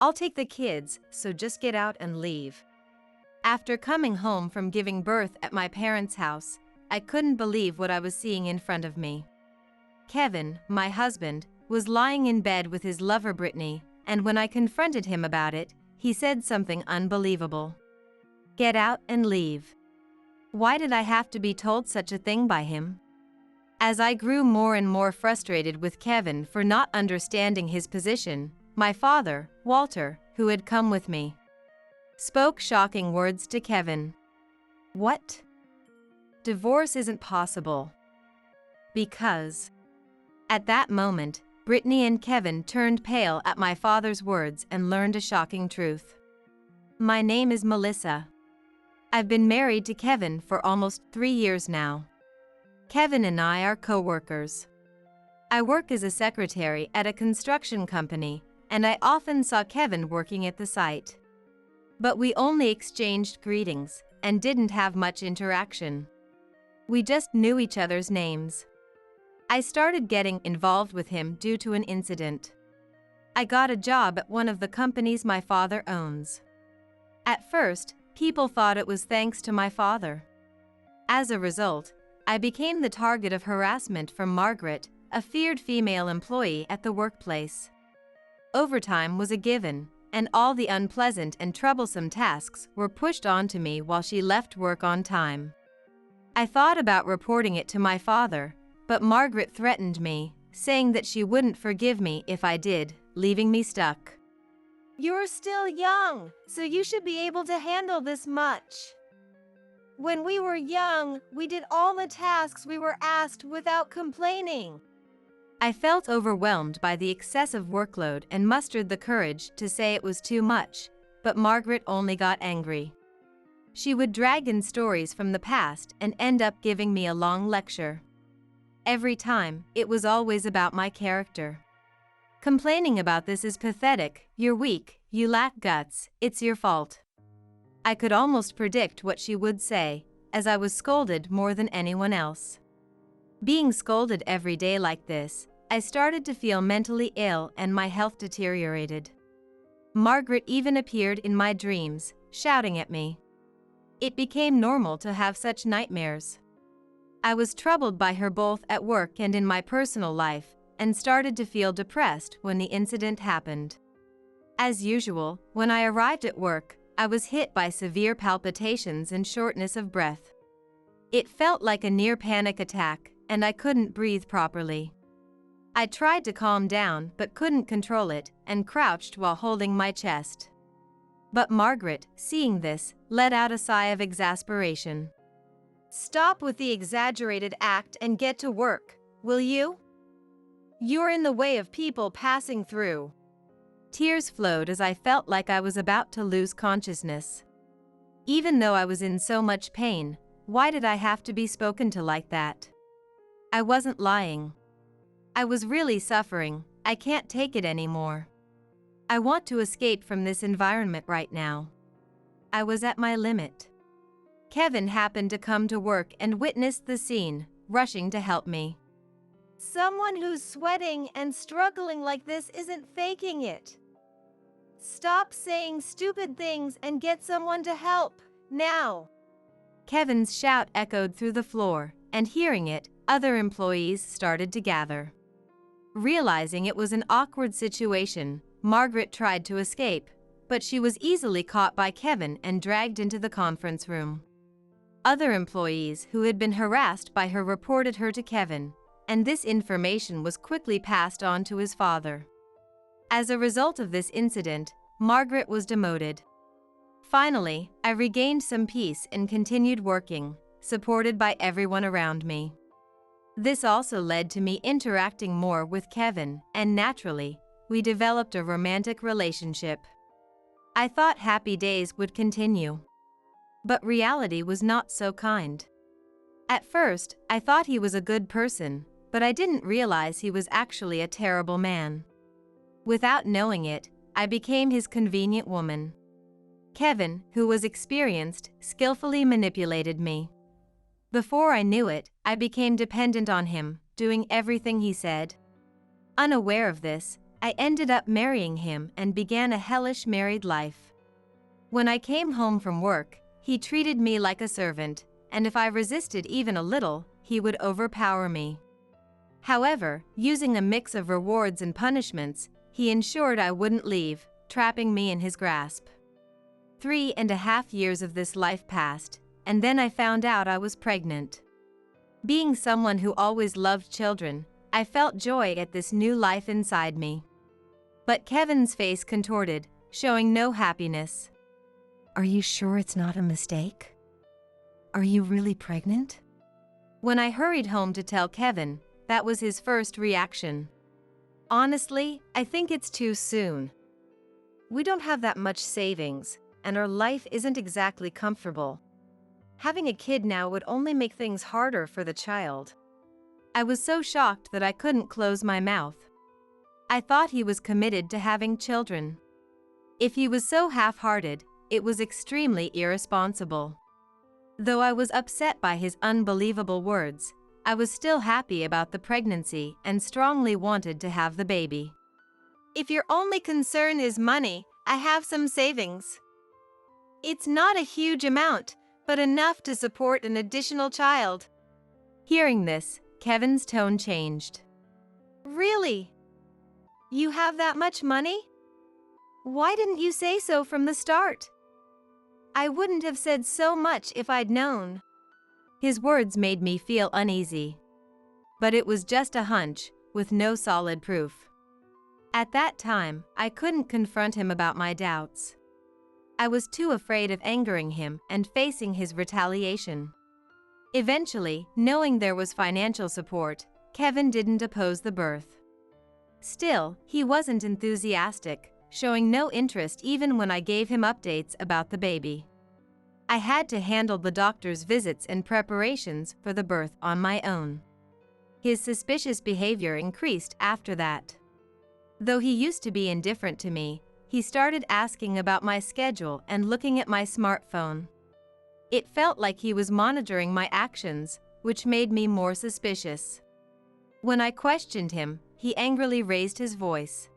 I'll take the kids, so just get out and leave. After coming home from giving birth at my parents' house, I couldn't believe what I was seeing in front of me. Kevin, my husband, was lying in bed with his lover Brittany, and when I confronted him about it, he said something unbelievable. Get out and leave. Why did I have to be told such a thing by him? As I grew more and more frustrated with Kevin for not understanding his position, my father, Walter, who had come with me, spoke shocking words to Kevin. What? Divorce isn't possible. Because. At that moment, Brittany and Kevin turned pale at my father's words and learned a shocking truth. My name is Melissa. I've been married to Kevin for almost 3 years now. Kevin and I are co-workers. I work as a secretary at a construction company, and I often saw Kevin working at the site. But we only exchanged greetings and didn't have much interaction. We just knew each other's names. I started getting involved with him due to an incident. I got a job at one of the companies my father owns. At first, people thought it was thanks to my father. As a result, I became the target of harassment from Margaret, a feared female employee at the workplace. Overtime was a given, and all the unpleasant and troublesome tasks were pushed onto me while she left work on time. I thought about reporting it to my father, but Margaret threatened me, saying that she wouldn't forgive me if I did, leaving me stuck. You're still young, so you should be able to handle this much. When we were young, we did all the tasks we were asked without complaining. I felt overwhelmed by the excessive workload and mustered the courage to say it was too much, but Margaret only got angry. She would drag in stories from the past and end up giving me a long lecture. Every time, it was always about my character. Complaining about this is pathetic, you're weak, you lack guts, it's your fault. I could almost predict what she would say, as I was scolded more than anyone else. Being scolded every day like this, I started to feel mentally ill and my health deteriorated. Margaret even appeared in my dreams, shouting at me. It became normal to have such nightmares. I was troubled by her both at work and in my personal life, and started to feel depressed when the incident happened. As usual, when I arrived at work, I was hit by severe palpitations and shortness of breath. It felt like a near panic attack, and I couldn't breathe properly. I tried to calm down but couldn't control it, and crouched while holding my chest. But Margaret, seeing this, let out a sigh of exasperation. Stop with the exaggerated act and get to work, will you? You're in the way of people passing through. Tears flowed as I felt like I was about to lose consciousness. Even though I was in so much pain, why did I have to be spoken to like that? I wasn't lying. I was really suffering. I can't take it anymore. I want to escape from this environment right now. I was at my limit. Kevin happened to come to work and witnessed the scene, rushing to help me. Someone who's sweating and struggling like this isn't faking it. Stop saying stupid things and get someone to help, now. Kevin's shout echoed through the floor, and hearing it, other employees started to gather. Realizing it was an awkward situation, Margaret tried to escape, but she was easily caught by Kevin and dragged into the conference room. Other employees who had been harassed by her reported her to Kevin, and this information was quickly passed on to his father. As a result of this incident, Margaret was demoted. Finally, I regained some peace and continued working, supported by everyone around me. This also led to me interacting more with Kevin, and naturally, we developed a romantic relationship. I thought happy days would continue. But reality was not so kind. At first, I thought he was a good person, but I didn't realize he was actually a terrible man. Without knowing it, I became his convenient woman. Kevin, who was experienced, skillfully manipulated me. Before I knew it, I became dependent on him, doing everything he said. Unaware of this, I ended up marrying him and began a hellish married life. When I came home from work, he treated me like a servant, and if I resisted even a little, he would overpower me. However, using a mix of rewards and punishments, he ensured I wouldn't leave, trapping me in his grasp. 3.5 years of this life passed, and then I found out I was pregnant. Being someone who always loved children, I felt joy at this new life inside me. But Kevin's face contorted, showing no happiness. Are you sure it's not a mistake? Are you really pregnant? When I hurried home to tell Kevin, that was his first reaction. Honestly, I think it's too soon. We don't have that much savings, and our life isn't exactly comfortable. Having a kid now would only make things harder for the child. I was so shocked that I couldn't close my mouth. I thought he was committed to having children. If he was so half-hearted, it was extremely irresponsible. Though I was upset by his unbelievable words, I was still happy about the pregnancy and strongly wanted to have the baby. If your only concern is money, I have some savings. It's not a huge amount, but enough to support an additional child. Hearing this, Kevin's tone changed. Really? You have that much money? Why didn't you say so from the start? I wouldn't have said so much if I'd known. His words made me feel uneasy. But it was just a hunch, with no solid proof. At that time, I couldn't confront him about my doubts. I was too afraid of angering him and facing his retaliation. Eventually, knowing there was financial support, Kevin didn't oppose the birth. Still, he wasn't enthusiastic, showing no interest even when I gave him updates about the baby. I had to handle the doctor's visits and preparations for the birth on my own. His suspicious behavior increased after that. Though he used to be indifferent to me, he started asking about my schedule and looking at my smartphone. It felt like he was monitoring my actions, which made me more suspicious. When I questioned him, he angrily raised his voice.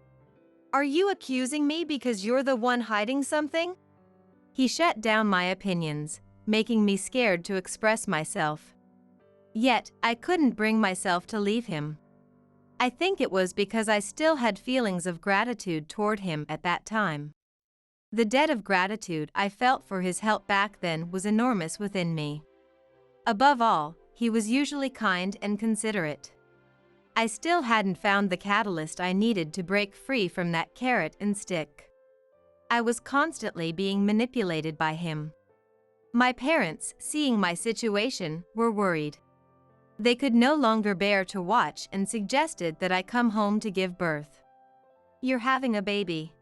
Are you accusing me because you're the one hiding something? He shut down my opinions, making me scared to express myself. Yet, I couldn't bring myself to leave him. I think it was because I still had feelings of gratitude toward him at that time. The debt of gratitude I felt for his help back then was enormous within me. Above all, he was usually kind and considerate. I still hadn't found the catalyst I needed to break free from that carrot and stick. I was constantly being manipulated by him. My parents, seeing my situation, were worried. They could no longer bear to watch and suggested that I come home to give birth. You're having a baby.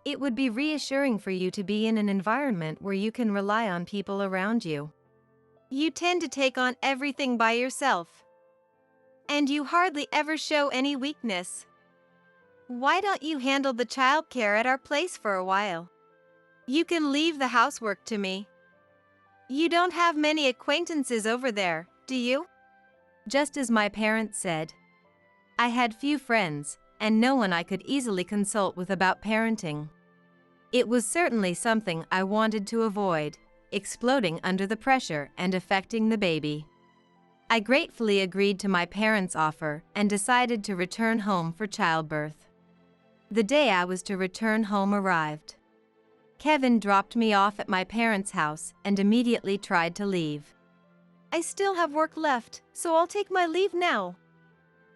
It would be reassuring for you to be in an environment where you can rely on people around you. You tend to take on everything by yourself. And you hardly ever show any weakness. Why don't you handle the childcare at our place for a while? You can leave the housework to me. You don't have many acquaintances over there, do you? Just as my parents said. I had few friends, and no one I could easily consult with about parenting. It was certainly something I wanted to avoid, exploding under the pressure and affecting the baby. I gratefully agreed to my parents' offer and decided to return home for childbirth. The day I was to return home arrived. Kevin dropped me off at my parents' house and immediately tried to leave. I still have work left, so I'll take my leave now.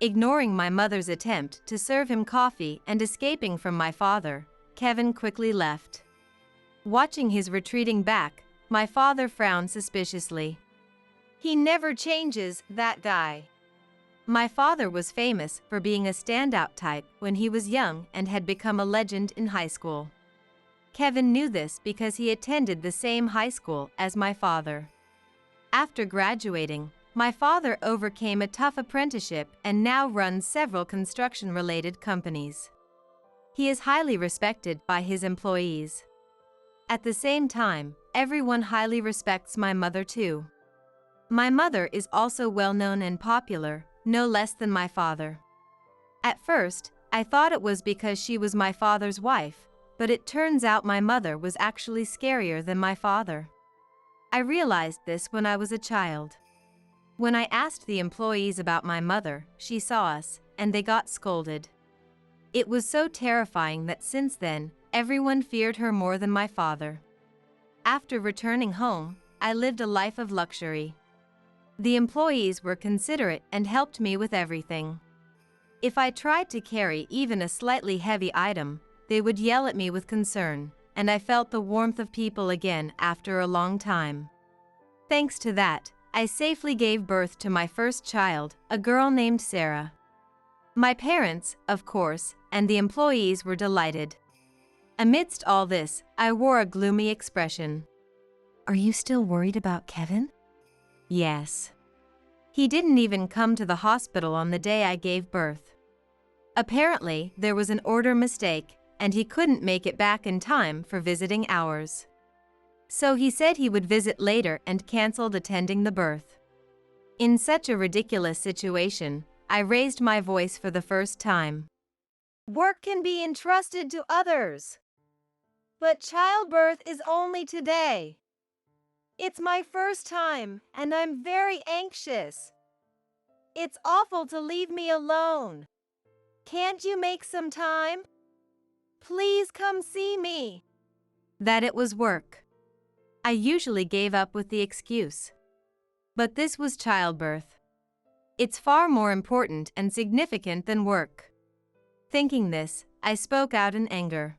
Ignoring my mother's attempt to serve him coffee and escaping from my father, Kevin quickly left. Watching his retreating back, my father frowned suspiciously. He never changes, that guy. My father was famous for being a standout type when he was young and had become a legend in high school. Kevin knew this because he attended the same high school as my father. After graduating, my father overcame a tough apprenticeship and now runs several construction-related companies. He is highly respected by his employees. At the same time, everyone highly respects my mother too. My mother is also well known and popular, no less than my father. At first, I thought it was because she was my father's wife, but it turns out my mother was actually scarier than my father. I realized this when I was a child. When I asked the employees about my mother, she saw us, and they got scolded. It was so terrifying that since then, everyone feared her more than my father. After returning home, I lived a life of luxury. The employees were considerate and helped me with everything. If I tried to carry even a slightly heavy item, they would yell at me with concern, and I felt the warmth of people again after a long time. Thanks to that, I safely gave birth to my first child, a girl named Sarah. My parents, of course, and the employees were delighted. Amidst all this, I wore a gloomy expression. Are you still worried about Kevin? Yes. He didn't even come to the hospital on the day I gave birth. Apparently, there was an order mistake, and he couldn't make it back in time for visiting hours. So he said he would visit later and canceled attending the birth. In such a ridiculous situation, I raised my voice for the first time. Work can be entrusted to others. But childbirth is only today. It's my first time, and I'm very anxious. It's awful to leave me alone. Can't you make some time? Please come see me. That it was work. I usually gave up with the excuse. But this was childbirth. It's far more important and significant than work. Thinking this, I spoke out in anger.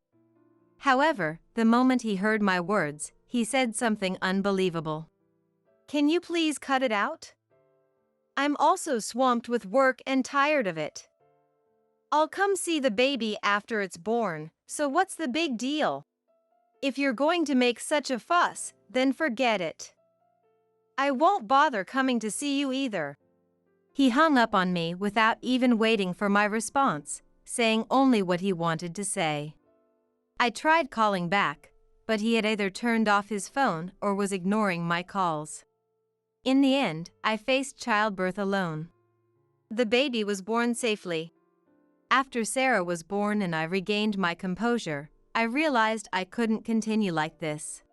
However, the moment he heard my words, he said something unbelievable. Can you please cut it out? I'm also swamped with work and tired of it. I'll come see the baby after it's born, so what's the big deal? If you're going to make such a fuss, then forget it. I won't bother coming to see you either. He hung up on me without even waiting for my response, saying only what he wanted to say. I tried calling back, but he had either turned off his phone or was ignoring my calls. In the end, I faced childbirth alone. The baby was born safely. After Sarah was born and I regained my composure, I realized I couldn't continue like this.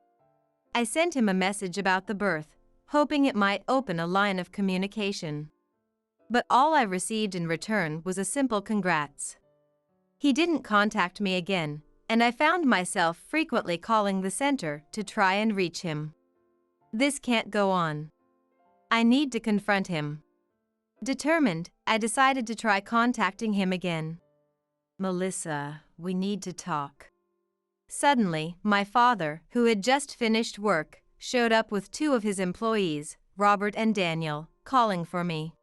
I sent him a message about the birth, hoping it might open a line of communication. But all I received in return was a simple congrats. He didn't contact me again, and I found myself frequently calling the center to try and reach him. This can't go on. I need to confront him. Determined, I decided to try contacting him again. Melissa, we need to talk. Suddenly, my father, who had just finished work, showed up with two of his employees, Robert and Daniel, calling for me.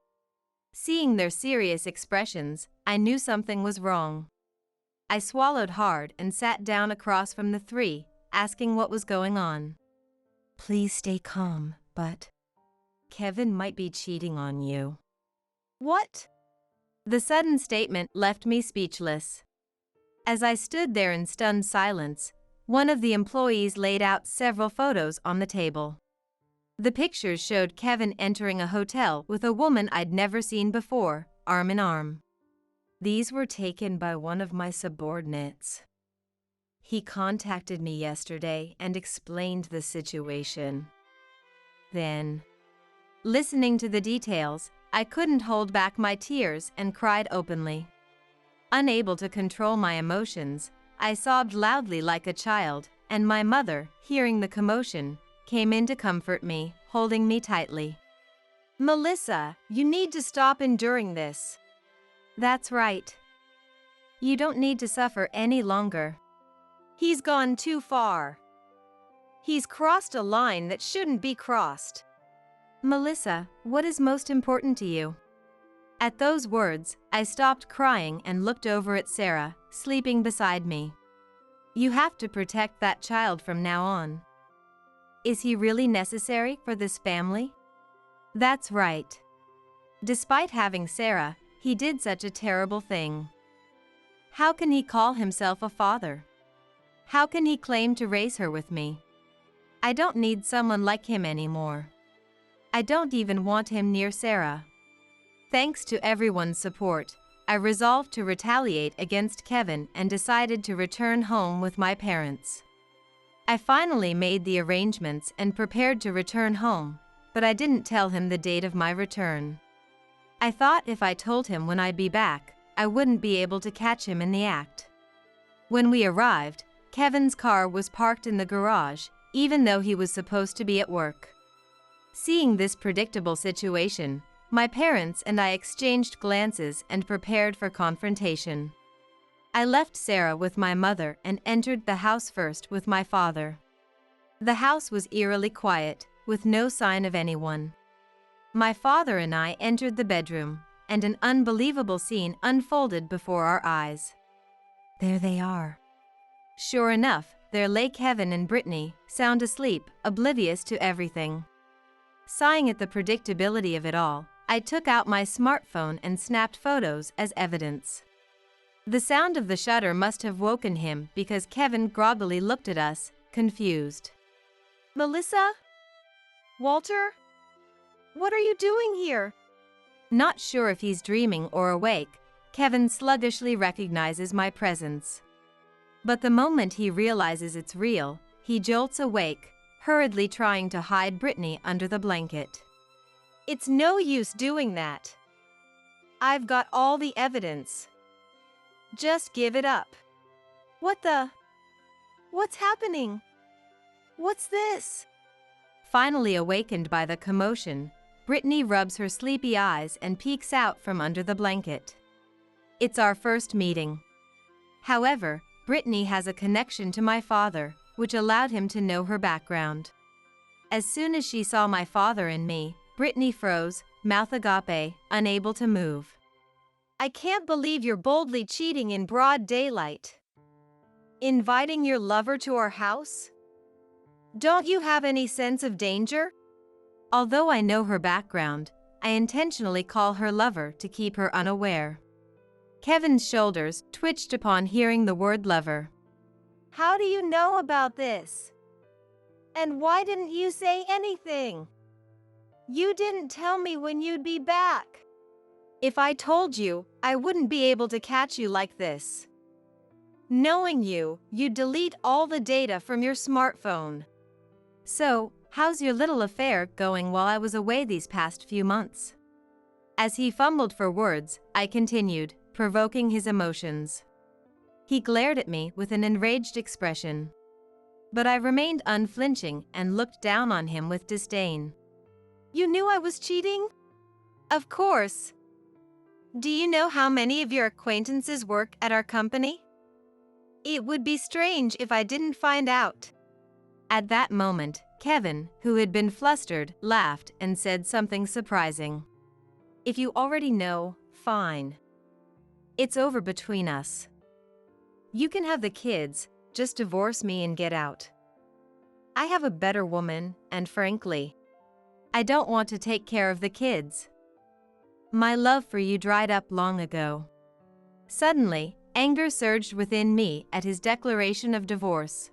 Seeing their serious expressions, I knew something was wrong. I swallowed hard and sat down across from the three, asking what was going on. Please stay calm, but Kevin might be cheating on you. What? The sudden statement left me speechless. As I stood there in stunned silence, one of the employees laid out several photos on the table. The pictures showed Kevin entering a hotel with a woman I'd never seen before, arm in arm. These were taken by one of my subordinates. He contacted me yesterday and explained the situation. Then, listening to the details, I couldn't hold back my tears and cried openly. Unable to control my emotions, I sobbed loudly like a child, and my mother, hearing the commotion, came in to comfort me, holding me tightly. Melissa, you need to stop enduring this. That's right. You don't need to suffer any longer. He's gone too far. He's crossed a line that shouldn't be crossed. Melissa, what is most important to you? At those words, I stopped crying and looked over at Sarah, sleeping beside me. You have to protect that child from now on. Is he really necessary for this family? That's right. Despite having Sarah, he did such a terrible thing. How can he call himself a father? How can he claim to raise her with me? I don't need someone like him anymore. I don't even want him near Sarah. Thanks to everyone's support, I resolved to retaliate against Kevin and decided to return home with my parents. I finally made the arrangements and prepared to return home, but I didn't tell him the date of my return. I thought if I told him when I'd be back, I wouldn't be able to catch him in the act. When we arrived, Kevin's car was parked in the garage, even though he was supposed to be at work. Seeing this predictable situation, my parents and I exchanged glances and prepared for confrontation. I left Sarah with my mother and entered the house first with my father. The house was eerily quiet, with no sign of anyone. My father and I entered the bedroom, and an unbelievable scene unfolded before our eyes. There they are. Sure enough, there lay Kevin and Brittany, sound asleep, oblivious to everything. Sighing at the predictability of it all, I took out my smartphone and snapped photos as evidence. The sound of the shutter must have woken him because Kevin groggily looked at us, confused. Melissa? Walter? What are you doing here? Not sure if he's dreaming or awake, Kevin sluggishly recognizes my presence. But the moment he realizes it's real, he jolts awake, hurriedly trying to hide Brittany under the blanket. It's no use doing that. I've got all the evidence. Just give it up. What's happening? What's this? Finally awakened by the commotion, Brittany rubs her sleepy eyes and peeks out from under the blanket. It's our first meeting. However, Brittany has a connection to my father, which allowed him to know her background. As soon as she saw my father and me, Brittany froze, mouth agape, unable to move. I can't believe you're boldly cheating in broad daylight. Inviting your lover to our house? Don't you have any sense of danger? Although I know her background, I intentionally call her lover to keep her unaware. Kevin's shoulders twitched upon hearing the word lover. How do you know about this? And why didn't you say anything? You didn't tell me when you'd be back. If I told you, I wouldn't be able to catch you like this. Knowing you, you'd delete all the data from your smartphone. So, how's your little affair going while I was away these past few months? As he fumbled for words, I continued, provoking his emotions. He glared at me with an enraged expression. But I remained unflinching and looked down on him with disdain. You knew I was cheating? Of course. Do you know how many of your acquaintances work at our company? It would be strange if I didn't find out. At that moment, Kevin, who had been flustered, laughed and said something surprising. If you already know, fine. It's over between us. You can have the kids, just divorce me and get out. I have a better woman, and frankly, I don't want to take care of the kids. My love for you dried up long ago. Suddenly, anger surged within me at his declaration of divorce.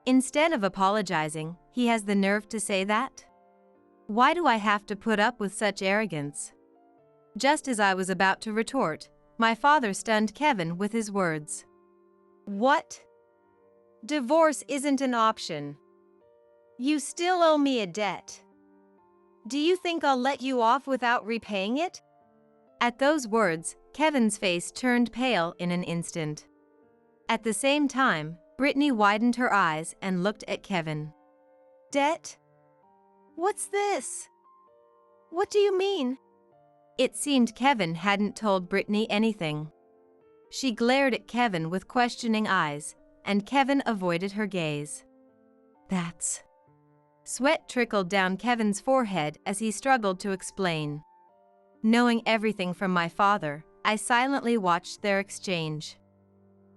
Instead of apologizing, he has the nerve to say that? Why do I have to put up with such arrogance? Just as I was about to retort, my father stunned Kevin with his words. What? Divorce isn't an option. You still owe me a debt. Do you think I'll let you off without repaying it? At those words, Kevin's face turned pale in an instant. At the same time, Brittany widened her eyes and looked at Kevin. Debt? What's this? What do you mean? It seemed Kevin hadn't told Brittany anything. She glared at Kevin with questioning eyes, and Kevin avoided her gaze. That's... Sweat trickled down Kevin's forehead as he struggled to explain. Knowing everything from my father, I silently watched their exchange.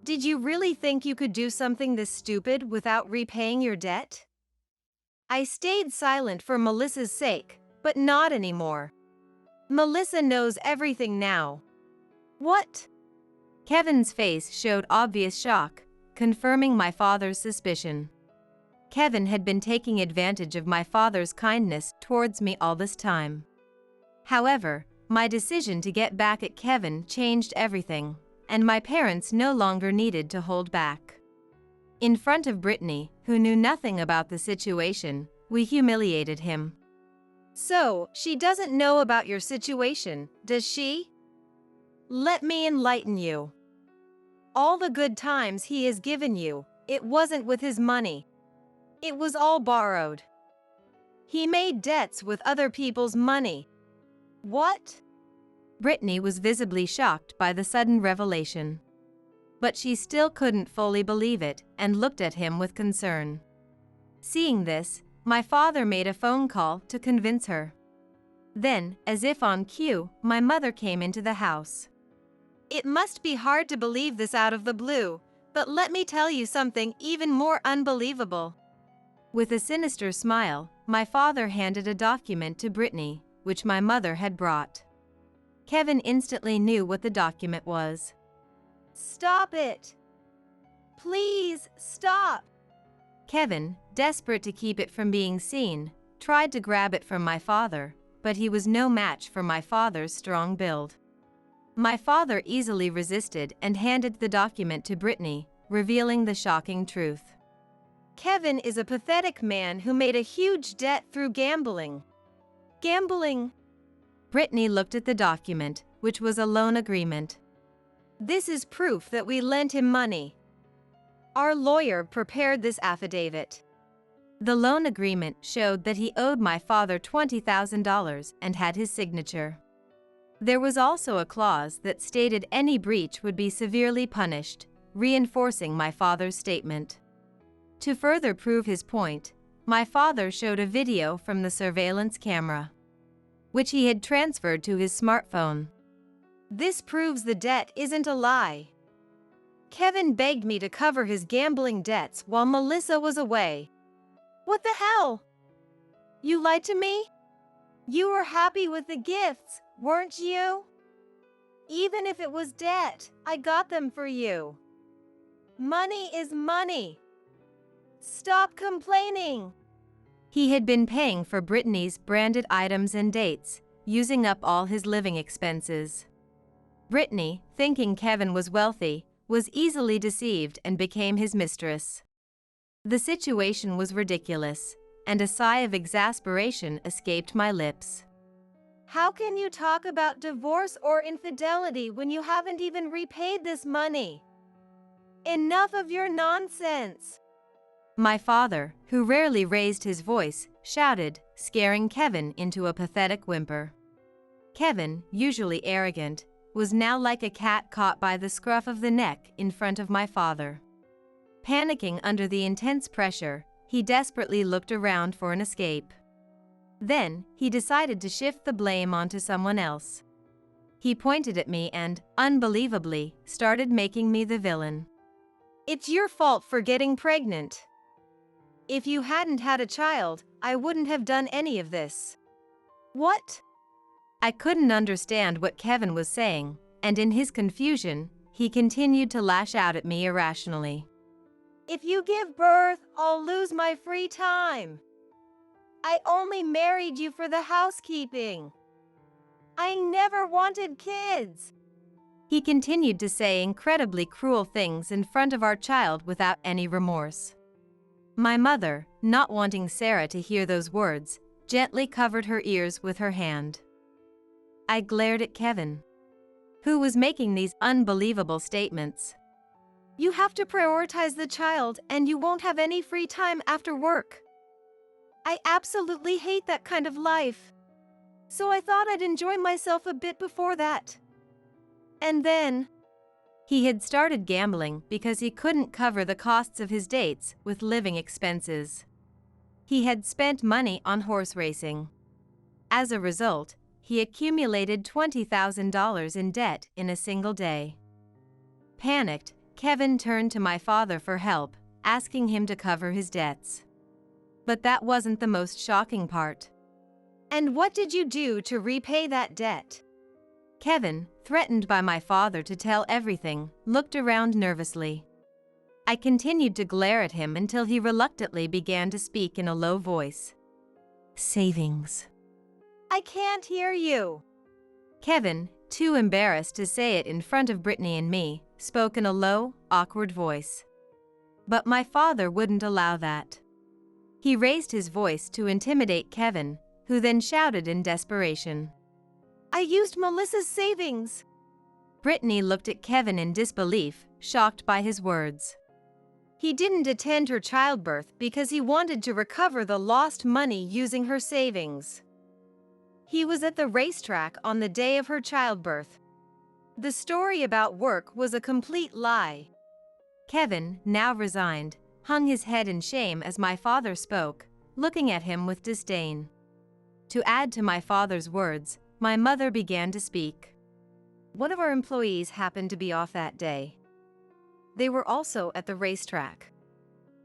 Did you really think you could do something this stupid without repaying your debt? I stayed silent for Melissa's sake, but not anymore. Melissa knows everything now. What? Kevin's face showed obvious shock, confirming my father's suspicion. Kevin had been taking advantage of my father's kindness towards me all this time. However, my decision to get back at Kevin changed everything, and my parents no longer needed to hold back. In front of Brittany, who knew nothing about the situation, we humiliated him. So, she doesn't know about your situation, does she? Let me enlighten you. All the good times he has given you, it wasn't with his money. It was all borrowed. He made debts with other people's money. What? Brittany was visibly shocked by the sudden revelation. But she still couldn't fully believe it and looked at him with concern. Seeing this, my father made a phone call to convince her. Then, as if on cue, my mother came into the house. It must be hard to believe this out of the blue, but let me tell you something even more unbelievable. With a sinister smile, my father handed a document to Brittany, which my mother had brought. Kevin instantly knew what the document was. Stop it! Please, stop! Kevin, desperate to keep it from being seen, tried to grab it from my father, but he was no match for my father's strong build. My father easily resisted and handed the document to Brittany, revealing the shocking truth. Kevin is a pathetic man who made a huge debt through gambling. Gambling? Brittany looked at the document, which was a loan agreement. This is proof that we lent him money. Our lawyer prepared this affidavit. The loan agreement showed that he owed my father $20,000 and had his signature. There was also a clause that stated any breach would be severely punished, reinforcing my father's statement. To further prove his point, my father showed a video from the surveillance camera, which he had transferred to his smartphone. This proves the debt isn't a lie. Kevin begged me to cover his gambling debts while Melissa was away. What the hell? You lied to me? You were happy with the gifts, weren't you? Even if it was debt, I got them for you. Money is money. Stop complaining. He had been paying for Brittany's branded items and dates, using up all his living expenses. Brittany, thinking Kevin was wealthy, was easily deceived and became his mistress. The situation was ridiculous, and a sigh of exasperation escaped my lips. How can you talk about divorce or infidelity when you haven't even repaid this money? Enough of your nonsense. My father, who rarely raised his voice, shouted, scaring Kevin into a pathetic whimper. Kevin, usually arrogant, was now like a cat caught by the scruff of the neck in front of my father. Panicking under the intense pressure, he desperately looked around for an escape. Then, he decided to shift the blame onto someone else. He pointed at me and, unbelievably, started making me the villain. It's your fault for getting pregnant. If you hadn't had a child, I wouldn't have done any of this. What? I couldn't understand what Kevin was saying, and in his confusion, he continued to lash out at me irrationally. If you give birth, I'll lose my free time. I only married you for the housekeeping. I never wanted kids. He continued to say incredibly cruel things in front of our child without any remorse. My mother, not wanting Sarah to hear those words, gently covered her ears with her hand. I glared at Kevin, who was making these unbelievable statements. You have to prioritize the child and you won't have any free time after work. I absolutely hate that kind of life. So I thought I'd enjoy myself a bit before that. And then... He had started gambling because he couldn't cover the costs of his dates with living expenses. He had spent money on horse racing. As a result, he accumulated $20,000 in debt in a single day. Panicked, Kevin turned to my father for help, asking him to cover his debts. But that wasn't the most shocking part. And what did you do to repay that debt? Kevin, threatened by my father to tell everything, looked around nervously. I continued to glare at him until he reluctantly began to speak in a low voice. Savings. I can't hear you. Kevin, too embarrassed to say it in front of Brittany and me, spoke in a low, awkward voice. But my father wouldn't allow that. He raised his voice to intimidate Kevin, who then shouted in desperation. I used Melissa's savings. Brittany looked at Kevin in disbelief, shocked by his words. He didn't attend her childbirth because he wanted to recover the lost money using her savings. He was at the racetrack on the day of her childbirth. The story about work was a complete lie. Kevin, now resigned, hung his head in shame as my father spoke, looking at him with disdain. To add to my father's words, my mother began to speak. One of our employees happened to be off that day. They were also at the racetrack.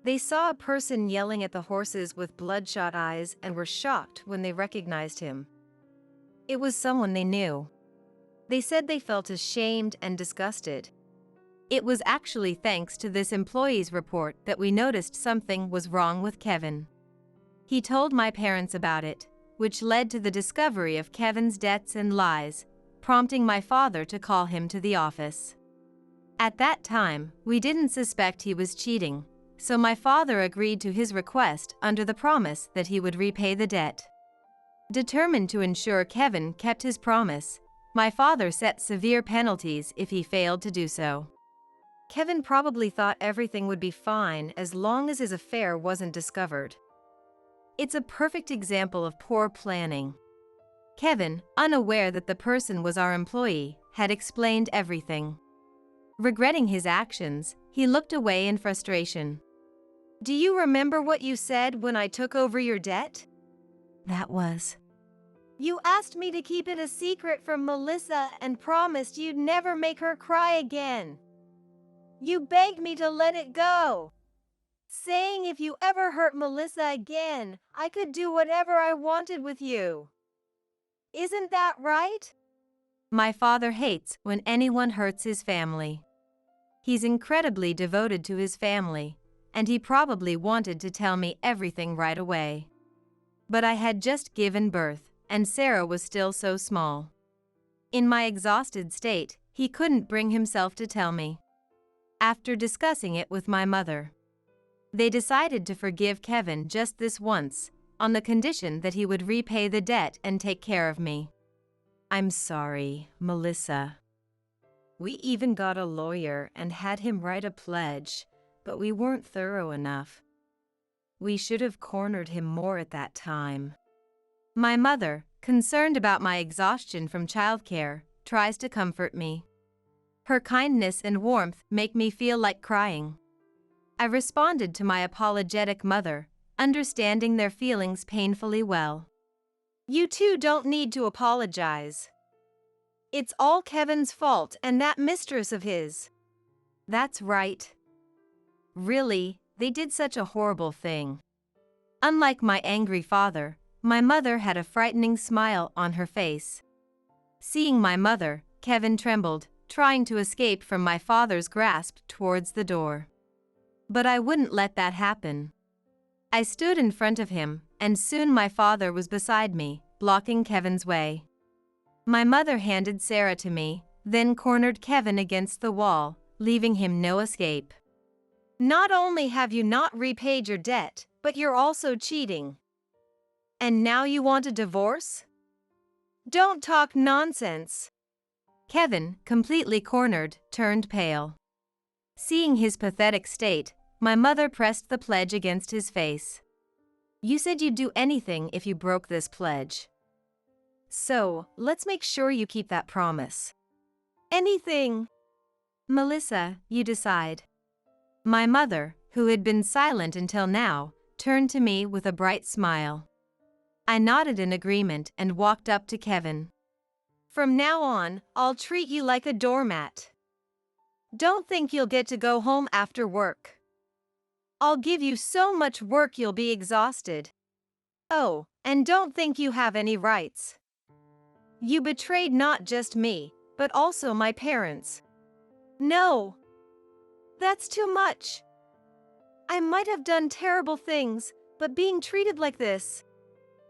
They saw a person yelling at the horses with bloodshot eyes and were shocked when they recognized him. It was someone they knew. They said they felt ashamed and disgusted. It was actually thanks to this employee's report that we noticed something was wrong with Kevin. He told my parents about it, which led to the discovery of Kevin's debts and lies, prompting my father to call him to the office. At that time, we didn't suspect he was cheating, so my father agreed to his request under the promise that he would repay the debt. Determined to ensure Kevin kept his promise, my father set severe penalties if he failed to do so. Kevin probably thought everything would be fine as long as his affair wasn't discovered. It's a perfect example of poor planning. Kevin, unaware that the person was our employee, had explained everything. Regretting his actions, he looked away in frustration. Do you remember what you said when I took over your debt? That was. You asked me to keep it a secret from Melissa and promised you'd never make her cry again. You begged me to let it go, saying if you ever hurt Melissa again, I could do whatever I wanted with you. Isn't that right? My father hates when anyone hurts his family. He's incredibly devoted to his family, and he probably wanted to tell me everything right away. But I had just given birth, and Sarah was still so small. In my exhausted state, he couldn't bring himself to tell me. After discussing it with my mother, they decided to forgive Kevin just this once, on the condition that he would repay the debt and take care of me. I'm sorry, Melissa. We even got a lawyer and had him write a pledge, but we weren't thorough enough. We should have cornered him more at that time. My mother, concerned about my exhaustion from childcare, tries to comfort me. Her kindness and warmth make me feel like crying. I responded to my apologetic mother, understanding their feelings painfully well. You two don't need to apologize. It's all Kevin's fault and that mistress of his. That's right. Really, they did such a horrible thing. Unlike my angry father, my mother had a frightening smile on her face. Seeing my mother, Kevin trembled, trying to escape from my father's grasp towards the door. But I wouldn't let that happen. I stood in front of him, and soon my father was beside me, blocking Kevin's way. My mother handed Sarah to me, then cornered Kevin against the wall, leaving him no escape. Not only have you not repaid your debt, but you're also cheating. And now you want a divorce? Don't talk nonsense. Kevin, completely cornered, turned pale. Seeing his pathetic state, my mother pressed the pledge against his face. You said you'd do anything if you broke this pledge. So, let's make sure you keep that promise. Anything. Melissa, you decide. My mother, who had been silent until now, turned to me with a bright smile. I nodded in agreement and walked up to Kevin. From now on, I'll treat you like a doormat. Don't think you'll get to go home after work. I'll give you so much work you'll be exhausted. Oh, and don't think you have any rights. You betrayed not just me, but also my parents. No. That's too much. I might have done terrible things, but being treated like this.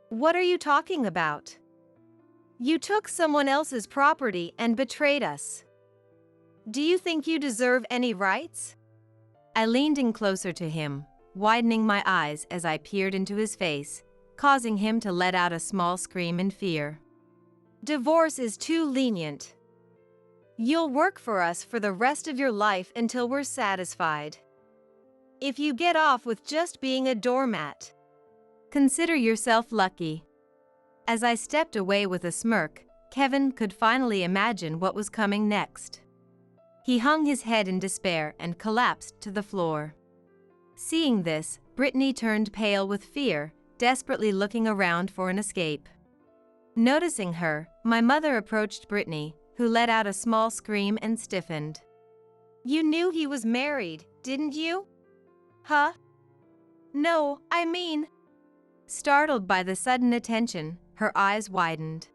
What are you talking about? You took someone else's property and betrayed us. Do you think you deserve any rights? I leaned in closer to him, widening my eyes as I peered into his face, causing him to let out a small scream in fear. Divorce is too lenient. You'll work for us for the rest of your life until we're satisfied. If you get off with just being a doormat, consider yourself lucky. As I stepped away with a smirk, Kevin could finally imagine what was coming next. He hung his head in despair and collapsed to the floor. Seeing this, Brittany turned pale with fear, desperately looking around for an escape. Noticing her, my mother approached Brittany, who let out a small scream and stiffened. You knew he was married, didn't you? Huh? No, I mean... Startled by the sudden attention, her eyes widened.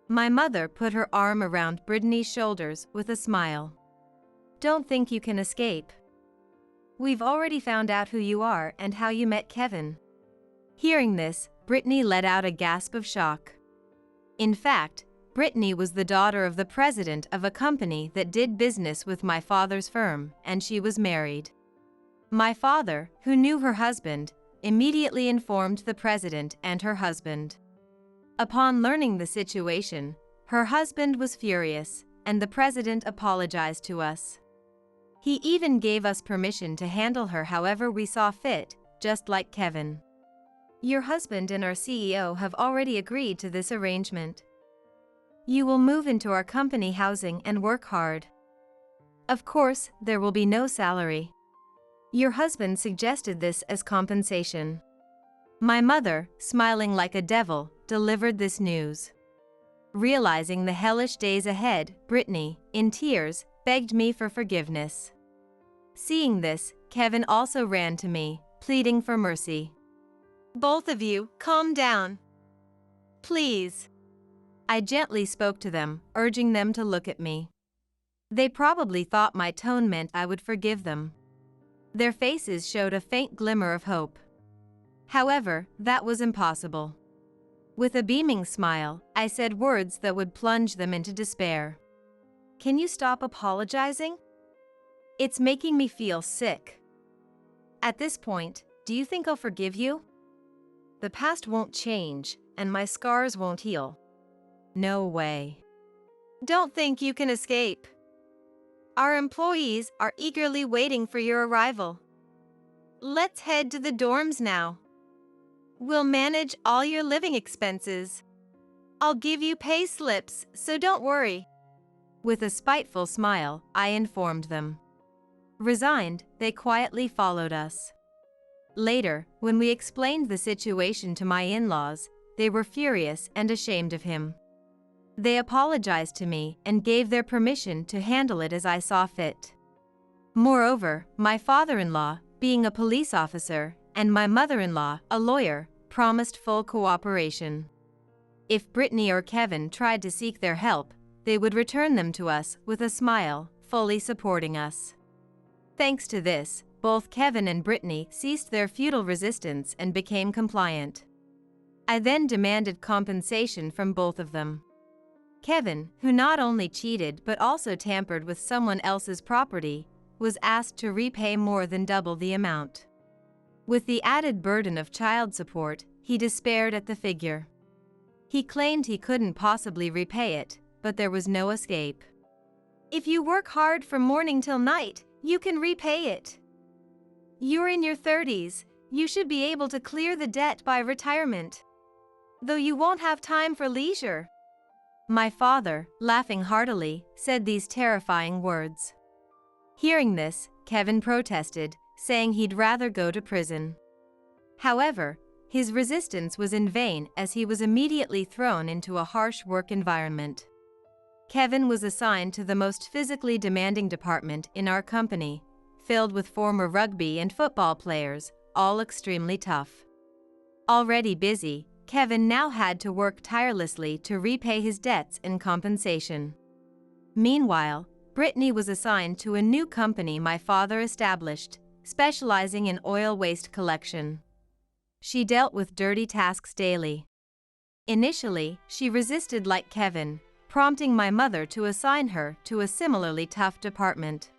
My mother put her arm around Brittany's shoulders with a smile. Don't think you can escape. We've already found out who you are and how you met Kevin. Hearing this, Brittany let out a gasp of shock. In fact, Brittany was the daughter of the president of a company that did business with my father's firm, and she was married. My father, who knew her husband, immediately informed the president and her husband. Upon learning the situation, her husband was furious, and the president apologized to us. He even gave us permission to handle her however we saw fit, just like Kevin. Your husband and our CEO have already agreed to this arrangement. You will move into our company housing and work hard. Of course, there will be no salary. Your husband suggested this as compensation. My mother, smiling like a devil, delivered this news. Realizing the hellish days ahead, Brittany, in tears, begged me for forgiveness. Seeing this, Kevin also ran to me, pleading for mercy. Both of you, calm down. Please. I gently spoke to them, urging them to look at me. They probably thought my tone meant I would forgive them. Their faces showed a faint glimmer of hope. However, that was impossible. With a beaming smile, I said words that would plunge them into despair. Can you stop apologizing? It's making me feel sick. At this point, do you think I'll forgive you? The past won't change, and my scars won't heal. No way. Don't think you can escape. Our employees are eagerly waiting for your arrival. Let's head to the dorms now. We'll manage all your living expenses. I'll give you pay slips, so don't worry. With a spiteful smile, I informed them. Resigned, they quietly followed us. Later, when we explained the situation to my in-laws, they were furious and ashamed of him. They apologized to me and gave their permission to handle it as I saw fit. Moreover, my father-in-law, being a police officer, and my mother-in-law, a lawyer, promised full cooperation. If Brittany or Kevin tried to seek their help, they would return them to us with a smile, fully supporting us. Thanks to this, both Kevin and Brittany ceased their futile resistance and became compliant. I then demanded compensation from both of them. Kevin, who not only cheated but also tampered with someone else's property, was asked to repay more than double the amount. With the added burden of child support, he despaired at the figure. He claimed he couldn't possibly repay it, but there was no escape. If you work hard from morning till night, you can repay it. You're in your 30s, you should be able to clear the debt by retirement. Though you won't have time for leisure. My father, laughing heartily, said these terrifying words. Hearing this, Kevin protested, saying he'd rather go to prison. However, his resistance was in vain as he was immediately thrown into a harsh work environment. Kevin was assigned to the most physically demanding department in our company, filled with former rugby and football players, all extremely tough. Already busy, Kevin now had to work tirelessly to repay his debts in compensation. Meanwhile, Brittany was assigned to a new company my father established, specializing in oil waste collection. She dealt with dirty tasks daily. Initially, she resisted like Kevin, prompting my mother to assign her to a similarly tough department.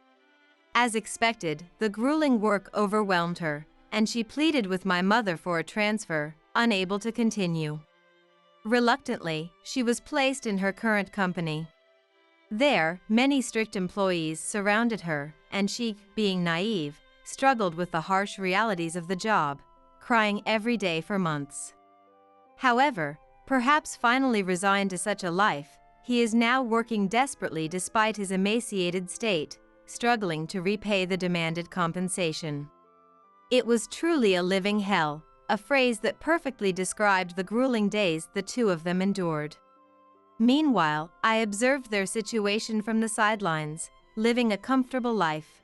As expected, the grueling work overwhelmed her, and she pleaded with my mother for a transfer, unable to continue. Reluctantly, she was placed in her current company. There, many strict employees surrounded her, and she, being naive, struggled with the harsh realities of the job, crying every day for months. However, perhaps finally resigned to such a life, he is now working desperately despite his emaciated state, struggling to repay the demanded compensation. It was truly a living hell, a phrase that perfectly described the grueling days the two of them endured. Meanwhile, I observed their situation from the sidelines, living a comfortable life.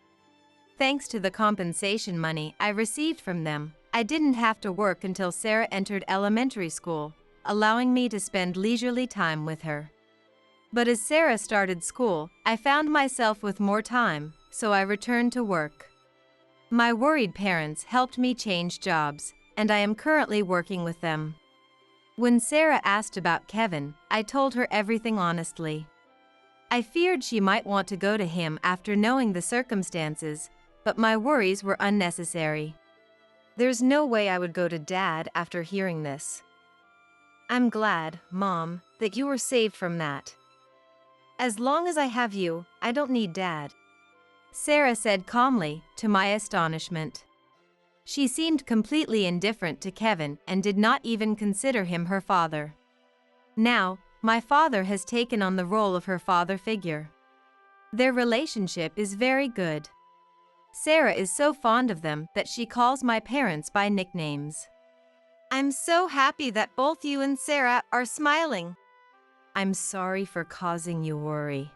Thanks to the compensation money I received from them, I didn't have to work until Sarah entered elementary school, allowing me to spend leisurely time with her. But as Sarah started school, I found myself with more time, so I returned to work. My worried parents helped me change jobs, and I am currently working with them. When Sarah asked about Kevin, I told her everything honestly. I feared she might want to go to him after knowing the circumstances, but my worries were unnecessary. There's no way I would go to Dad after hearing this. I'm glad, Mom, that you were saved from that. As long as I have you, I don't need Dad, Sarah said calmly, to my astonishment. She seemed completely indifferent to Kevin and did not even consider him her father. Now, my father has taken on the role of her father figure. Their relationship is very good. Sarah is so fond of them that she calls my parents by nicknames. I'm so happy that both you and Sarah are smiling. I'm sorry for causing you worry.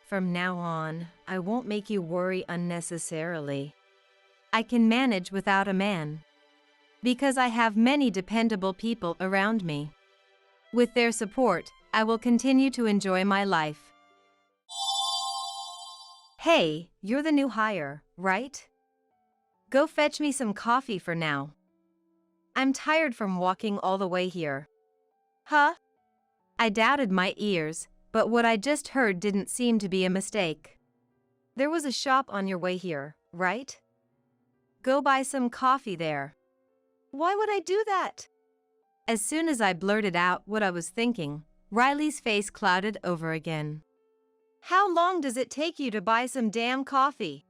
From now on, I won't make you worry unnecessarily. I can manage without a man. Because I have many dependable people around me. With their support, I will continue to enjoy my life. Hey, you're the new hire, right? Go fetch me some coffee for now. I'm tired from walking all the way here. Huh? I doubted my ears, but what I just heard didn't seem to be a mistake. There was a shop on your way here, right? Go buy some coffee there. Why would I do that? As soon as I blurted out what I was thinking, Riley's face clouded over again. How long does it take you to buy some damn coffee?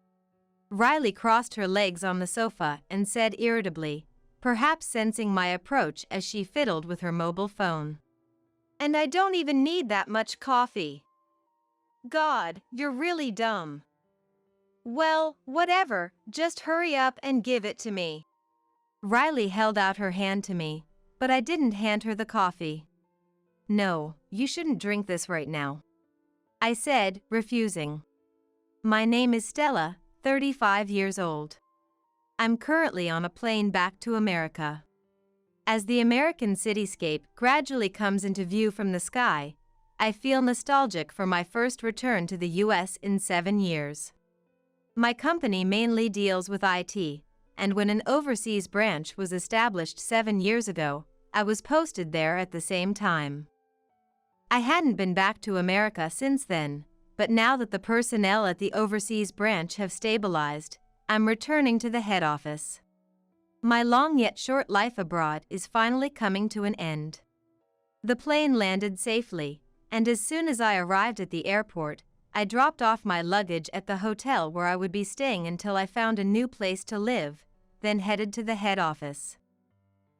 Riley crossed her legs on the sofa and said irritably, perhaps sensing my approach as she fiddled with her mobile phone. And I don't even need that much coffee. God, you're really dumb. Well, whatever, just hurry up and give it to me. Riley held out her hand to me, but I didn't hand her the coffee. No, you shouldn't drink this right now, I said, refusing. My name is Stella, 35 years old. I'm currently on a plane back to America. As the American cityscape gradually comes into view from the sky, I feel nostalgic for my first return to the US in 7 years. My company mainly deals with IT, and when an overseas branch was established 7 years ago, I was posted there at the same time. I hadn't been back to America since then, but now that the personnel at the overseas branch have stabilized, I'm returning to the head office. My long yet short life abroad is finally coming to an end. The plane landed safely, and as soon as I arrived at the airport, I dropped off my luggage at the hotel where I would be staying until I found a new place to live, then headed to the head office.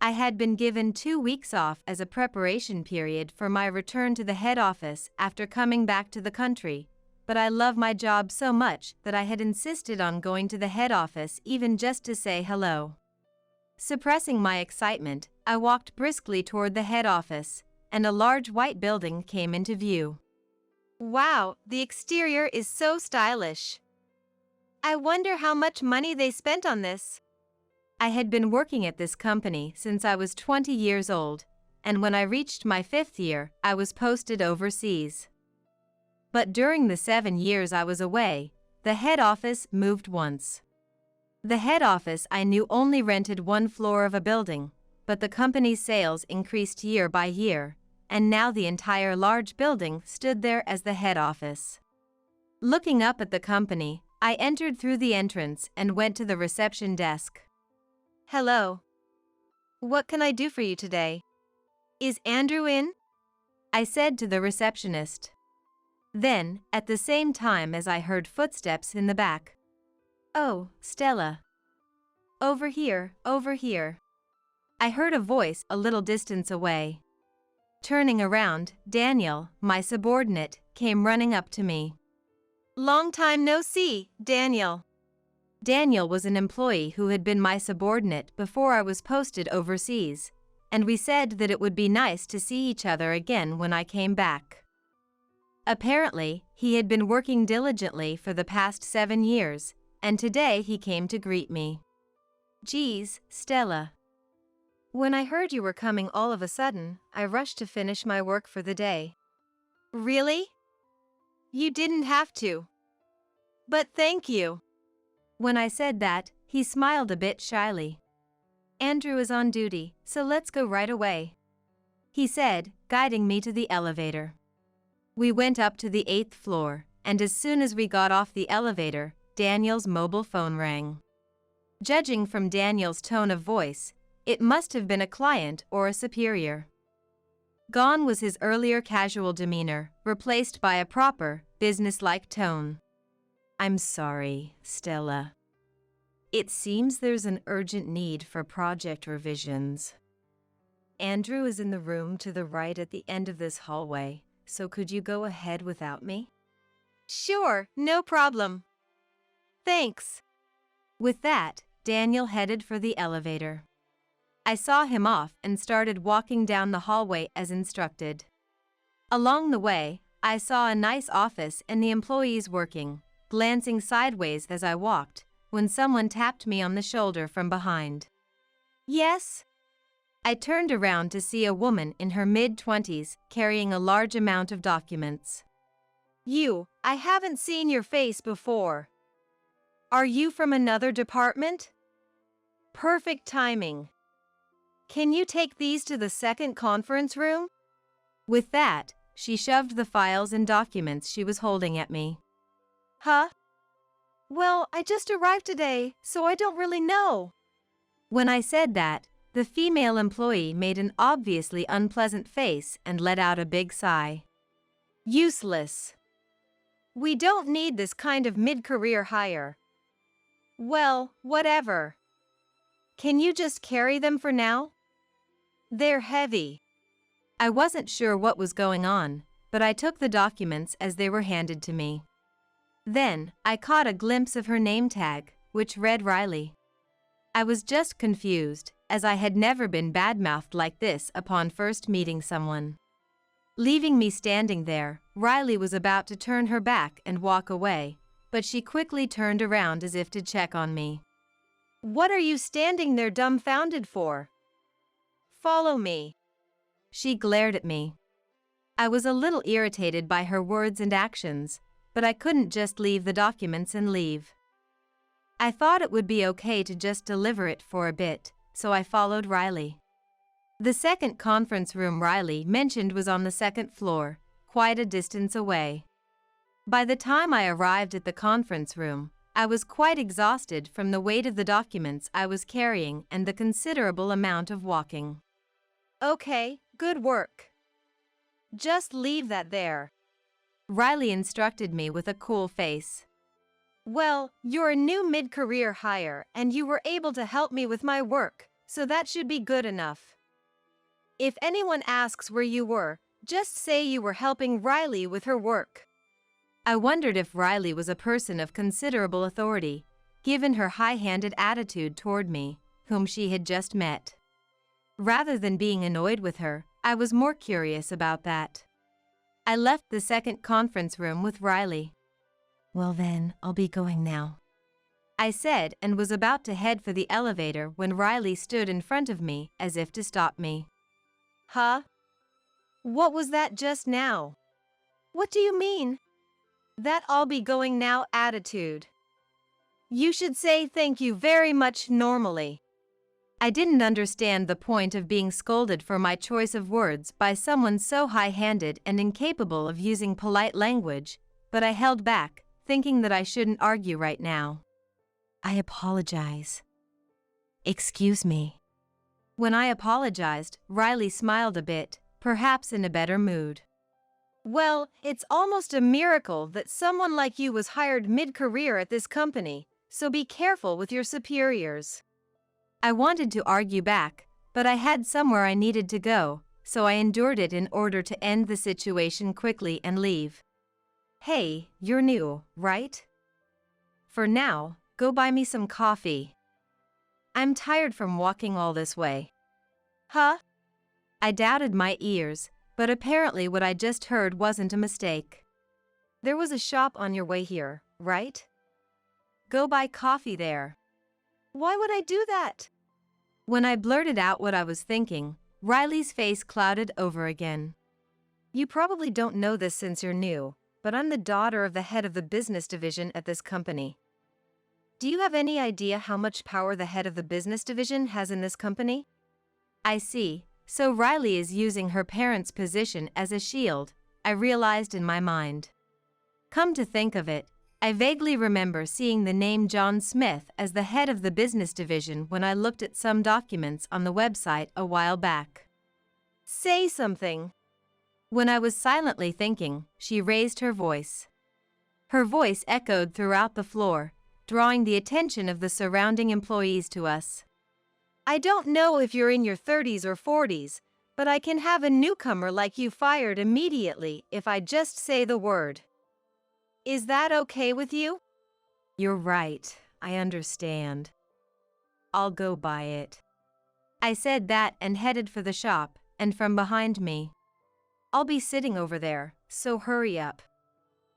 I had been given 2 weeks off as a preparation period for my return to the head office after coming back to the country, but I love my job so much that I had insisted on going to the head office even just to say hello. Suppressing my excitement, I walked briskly toward the head office, and a large white building came into view. Wow, the exterior is so stylish. I wonder how much money they spent on this. I had been working at this company since I was 20 years old, and when I reached my 5th year, I was posted overseas. But during the 7 years I was away, the head office moved once. The head office I knew only rented 1 floor of a building, but the company's sales increased year by year, and now the entire large building stood there as the head office. Looking up at the company, I entered through the entrance and went to the reception desk. Hello. What can I do for you today? Is Andrew in? I said to the receptionist. Then, at the same time as I heard footsteps in the back. Oh, Stella. Over here, over here. I heard a voice a little distance away. Turning around, Daniel, my subordinate, came running up to me. Long time no see, Daniel. Daniel was an employee who had been my subordinate before I was posted overseas, and we said that it would be nice to see each other again when I came back. Apparently, he had been working diligently for the past 7 years, and today he came to greet me. Geez, Stella. When I heard you were coming all of a sudden, I rushed to finish my work for the day. Really? You didn't have to. But thank you. When I said that, he smiled a bit shyly. Andrew is on duty, so let's go right away, he said, guiding me to the elevator. We went up to the 8th floor, and as soon as we got off the elevator, Daniel's mobile phone rang. Judging from Daniel's tone of voice, it must have been a client or a superior. Gone was his earlier casual demeanor, replaced by a proper, businesslike tone. I'm sorry, Stella. It seems there's an urgent need for project revisions. Andrew is in the room to the right at the end of this hallway, so could you go ahead without me? Sure, no problem. Thanks. With that, Daniel headed for the elevator. I saw him off and started walking down the hallway as instructed. Along the way, I saw a nice office and the employees working, glancing sideways as I walked, when someone tapped me on the shoulder from behind. Yes? I turned around to see a woman in her mid-20s carrying a large amount of documents. I haven't seen your face before. Are you from another department? Perfect timing. Can you take these to the second conference room? With that, she shoved the files and documents she was holding at me. Huh? Well, I just arrived today, so I don't really know. When I said that, the female employee made an obviously unpleasant face and let out a big sigh. Useless. We don't need this kind of mid-career hire. Well, whatever. Can you just carry them for now? They're heavy. I wasn't sure what was going on, but I took the documents as they were handed to me. Then, I caught a glimpse of her name tag, which read Riley. I was just confused, as I had never been badmouthed like this upon first meeting someone. Leaving me standing there, Riley was about to turn her back and walk away, but she quickly turned around as if to check on me. What are you standing there dumbfounded for? Follow me. She glared at me. I was a little irritated by her words and actions, but I couldn't just leave the documents and leave. I thought it would be okay to just deliver it for a bit, so I followed Riley. The second conference room Riley mentioned was on the 2nd floor, quite a distance away. By the time I arrived at the conference room, I was quite exhausted from the weight of the documents I was carrying and the considerable amount of walking. Okay, good work. Just leave that there. Riley instructed me with a cool face. Well, you're a new mid-career hire and you were able to help me with my work, so that should be good enough. If anyone asks where you were, just say you were helping Riley with her work. I wondered if Riley was a person of considerable authority, given her high-handed attitude toward me, whom she had just met. Rather than being annoyed with her, I was more curious about that. I left the second conference room with Riley. Well then, I'll be going now, I said, and was about to head for the elevator when Riley stood in front of me as if to stop me. Huh? What was that just now? What do you mean? That "I'll be going now" attitude. You should say thank you very much normally. I didn't understand the point of being scolded for my choice of words by someone so high-handed and incapable of using polite language, but I held back, thinking that I shouldn't argue right now. I apologize. Excuse me. When I apologized, Riley smiled a bit, perhaps in a better mood. Well, it's almost a miracle that someone like you was hired mid-career at this company, so be careful with your superiors. I wanted to argue back, but I had somewhere I needed to go, so I endured it in order to end the situation quickly and leave. Hey, you're new, right? For now, go buy me some coffee. I'm tired from walking all this way. Huh? I doubted my ears, but apparently what I just heard wasn't a mistake. There was a shop on your way here, right? Go buy coffee there. Why would I do that? When I blurted out what I was thinking, Riley's face clouded over again. You probably don't know this since you're new, but I'm the daughter of the head of the business division at this company. Do you have any idea how much power the head of the business division has in this company? I see, so Riley is using her parents' position as a shield, I realized in my mind. Come to think of it, I vaguely remember seeing the name John Smith as the head of the business division when I looked at some documents on the website a while back. Say something. When I was silently thinking, she raised her voice. Her voice echoed throughout the floor, drawing the attention of the surrounding employees to us. I don't know if you're in your 30s or 40s, but I can have a newcomer like you fired immediately if I just say the word. Is that okay with you? You're right, I understand. I'll go buy it. I said that and headed for the shop, and from behind me. I'll be sitting over there, so hurry up.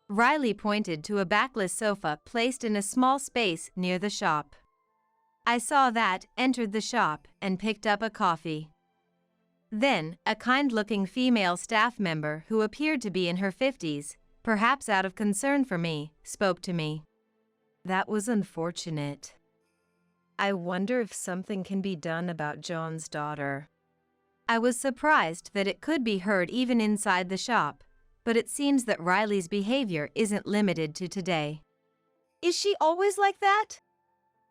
Riley pointed to a backless sofa placed in a small space near the shop. I saw that, entered the shop, and picked up a coffee. Then, a kind-looking female staff member who appeared to be in her 50s, perhaps out of concern for me, spoke to me. That was unfortunate. I wonder if something can be done about John's daughter. I was surprised that it could be heard even inside the shop, but it seems that Riley's behavior isn't limited to today. Is she always like that?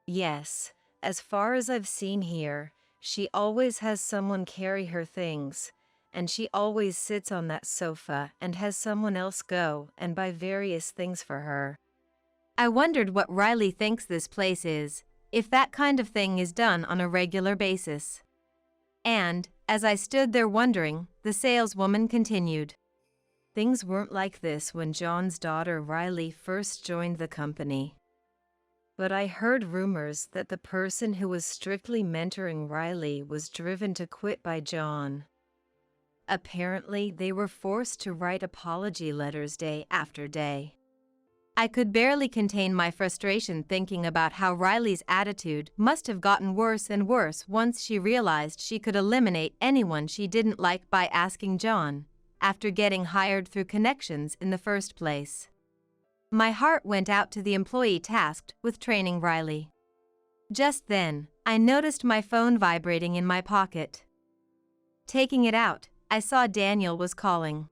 Yes, as far as I've seen here, she always has someone carry her things, and she always sits on that sofa and has someone else go and buy various things for her. I wondered what Riley thinks this place is, if that kind of thing is done on a regular basis. And, as I stood there wondering, the saleswoman continued. Things weren't like this when John's daughter Riley first joined the company. But I heard rumors that the person who was strictly mentoring Riley was driven to quit by John. Apparently, they were forced to write apology letters day after day. I could barely contain my frustration thinking about how Riley's attitude must have gotten worse and worse once she realized she could eliminate anyone she didn't like by asking John, after getting hired through connections in the first place. My heart went out to the employee tasked with training Riley. Just then, I noticed my phone vibrating in my pocket. Taking it out, I saw Daniel was calling.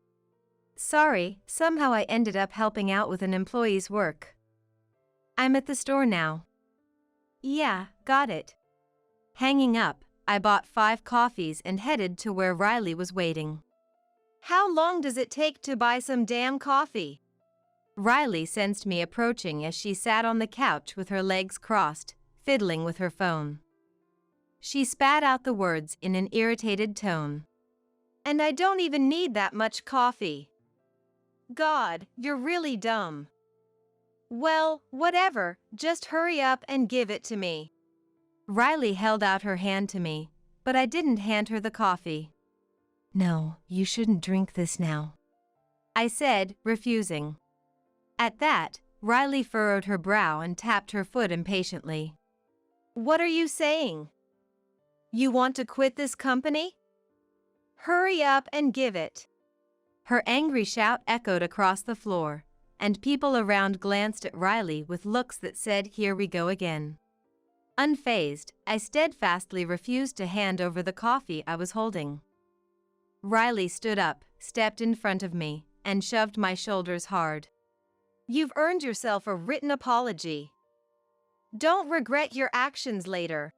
Sorry, somehow I ended up helping out with an employee's work. I'm at the store now. Yeah, got it. Hanging up, I bought 5 coffees and headed to where Riley was waiting. How long does it take to buy some damn coffee? Riley sensed me approaching as she sat on the couch with her legs crossed, fiddling with her phone. She spat out the words in an irritated tone. And I don't even need that much coffee. God, you're really dumb. Well, whatever, just hurry up and give it to me. Riley held out her hand to me, but I didn't hand her the coffee. No, you shouldn't drink this now, I said, refusing. At that, Riley furrowed her brow and tapped her foot impatiently. What are you saying? You want to quit this company? Hurry up and give it. Her angry shout echoed across the floor, and people around glanced at Riley with looks that said, "Here we go again." Unfazed, I steadfastly refused to hand over the coffee I was holding. Riley stood up, stepped in front of me, and shoved my shoulders hard. You've earned yourself a written apology. Don't regret your actions later.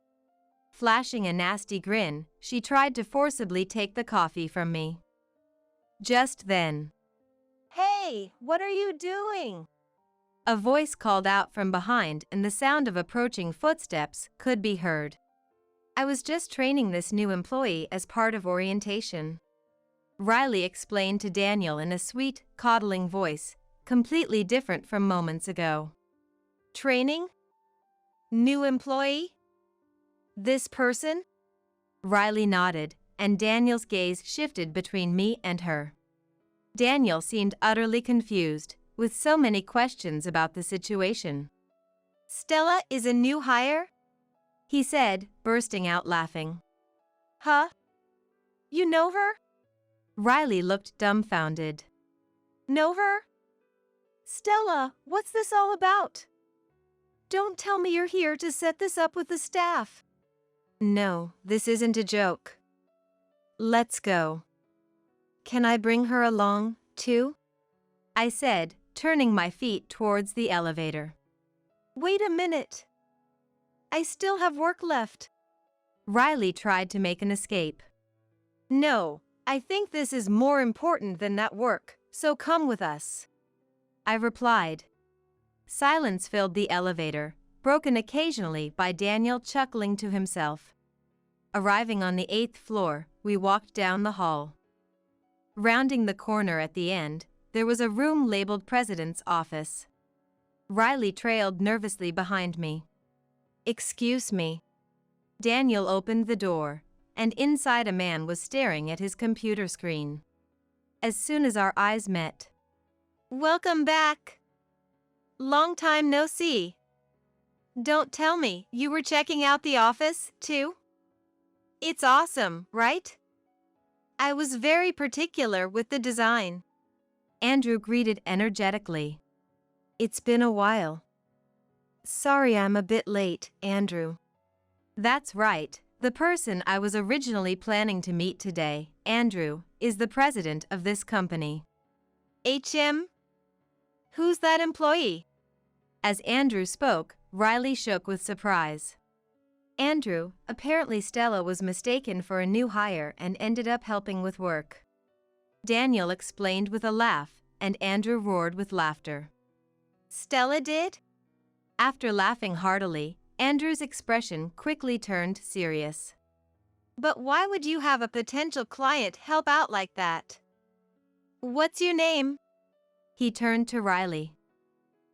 Flashing a nasty grin, she tried to forcibly take the coffee from me. Just then, Hey, what are you doing? a voice called out from behind and the sound of approaching footsteps could be heard. I was just training this new employee as part of orientation. Riley explained to Daniel in a sweet, coddling voice, completely different from moments ago. Training? New employee? This person? Riley nodded, and Daniel's gaze shifted between me and her. Daniel seemed utterly confused, with so many questions about the situation. Stella is a new hire? He said, bursting out laughing. Huh? You know her? Riley looked dumbfounded. Know her? Stella, what's this all about? Don't tell me you're here to set this up with the staff. No, this isn't a joke. Let's go. Can I bring her along, too? I said, turning my feet towards the elevator. Wait a minute. I still have work left. Riley tried to make an escape. No, I think this is more important than that work, so come with us. I replied. Silence filled the elevator, broken occasionally by Daniel chuckling to himself. Arriving on the 8th floor, we walked down the hall. Rounding the corner at the end, there was a room labeled President's Office. Riley trailed nervously behind me. Excuse me. Daniel opened the door, and inside a man was staring at his computer screen. As soon as our eyes met. Welcome back. Long time no see. Don't tell me you were checking out the office, too? It's awesome, right? I was very particular with the design. Andrew greeted energetically. It's been a while. Sorry I'm a bit late, Andrew. That's right, the person I was originally planning to meet today, Andrew, is the president of this company. HM? Who's that employee? As Andrew spoke, Riley shook with surprise. Andrew, apparently Stella was mistaken for a new hire and ended up helping with work. Daniel explained with a laugh, and Andrew roared with laughter. Stella did? After laughing heartily, Andrew's expression quickly turned serious. But why would you have a potential client help out like that? What's your name? He turned to Riley.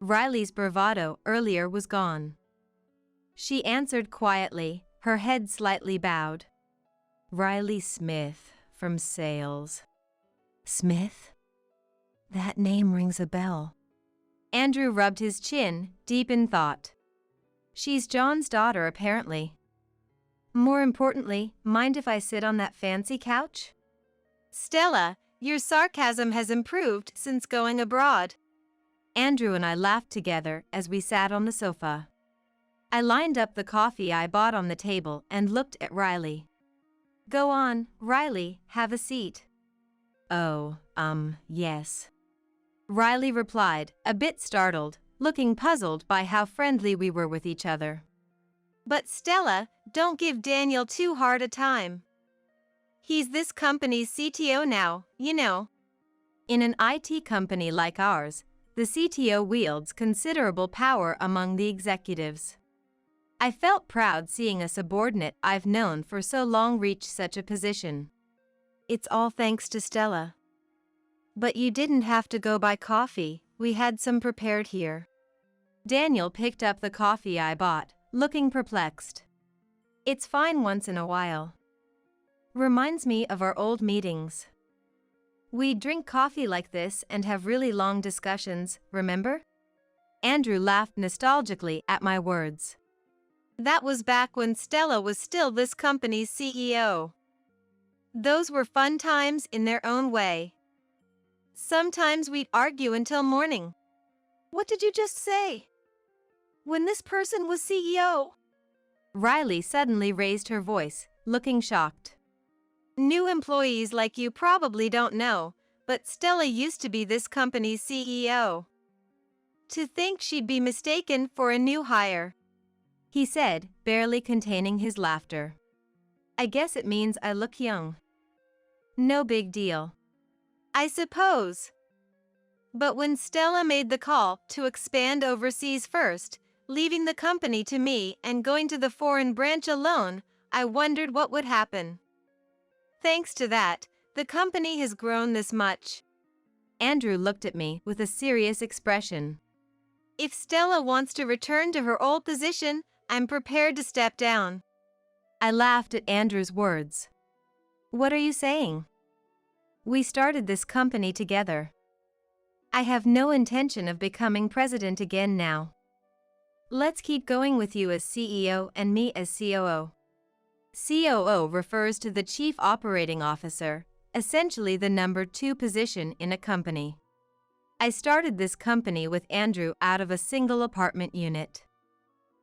Riley's bravado earlier was gone. She answered quietly, her head slightly bowed. Riley Smith, from sales. Smith? That name rings a bell. Andrew rubbed his chin, deep in thought. She's John's daughter, apparently. More importantly, mind if I sit on that fancy couch? Stella, your sarcasm has improved since going abroad. Andrew and I laughed together as we sat on the sofa. I lined up the coffee I bought on the table and looked at Riley. Go on, Riley, have a seat. Oh, yes. Riley replied, a bit startled, looking puzzled by how friendly we were with each other. But Stella, don't give Daniel too hard a time. He's this company's CTO now, you know. In an IT company like ours, the CTO wields considerable power among the executives. I felt proud seeing a subordinate I've known for so long reach such a position. It's all thanks to Stella. But you didn't have to go buy coffee, we had some prepared here. Daniel picked up the coffee I bought, looking perplexed. It's fine once in a while. Reminds me of our old meetings. We'd drink coffee like this and have really long discussions, remember? Andrew laughed nostalgically at my words. That was back when Stella was still this company's CEO. Those were fun times in their own way. Sometimes we'd argue until morning. What did you just say? When this person was CEO? Riley suddenly raised her voice, looking shocked. New employees like you probably don't know, but Stella used to be this company's CEO. To think she'd be mistaken for a new hire, He said, barely containing his laughter. I guess it means I look young. No big deal. I suppose. But when Stella made the call to expand overseas first, leaving the company to me and going to the foreign branch alone, I wondered what would happen. Thanks to that, the company has grown this much. Andrew looked at me with a serious expression. If Stella wants to return to her old position, I'm prepared to step down. I laughed at Andrew's words. What are you saying? We started this company together. I have no intention of becoming president again now. Let's keep going with you as CEO and me as COO. COO refers to the Chief Operating Officer, essentially the number 2 position in a company. I started this company with Andrew out of a single apartment unit.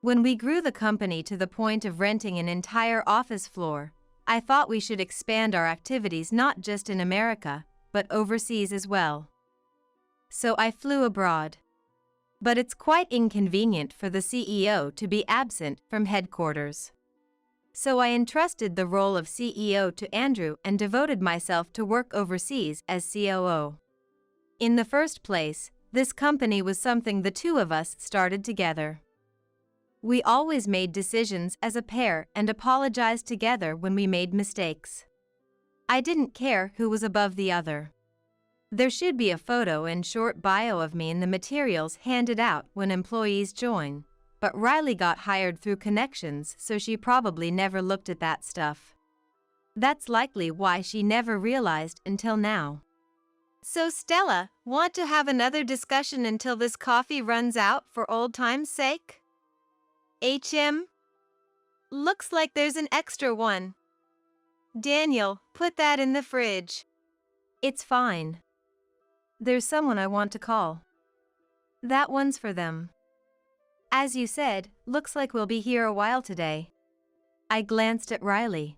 When we grew the company to the point of renting an entire office floor, I thought we should expand our activities not just in America, but overseas as well. So I flew abroad. But it's quite inconvenient for the CEO to be absent from headquarters. So I entrusted the role of CEO to Andrew and devoted myself to work overseas as COO. In the first place, this company was something the two of us started together. We always made decisions as a pair and apologized together when we made mistakes. I didn't care who was above the other. There should be a photo and short bio of me in the materials handed out when employees join, but Riley got hired through connections, so she probably never looked at that stuff. That's likely why she never realized until now. So Stella, want to have another discussion until this coffee runs out for old time's sake? Looks like there's an extra one. Daniel, put that in the fridge. It's fine. There's someone I want to call. That one's for them. As you said, looks like we'll be here a while today. I glanced at Riley.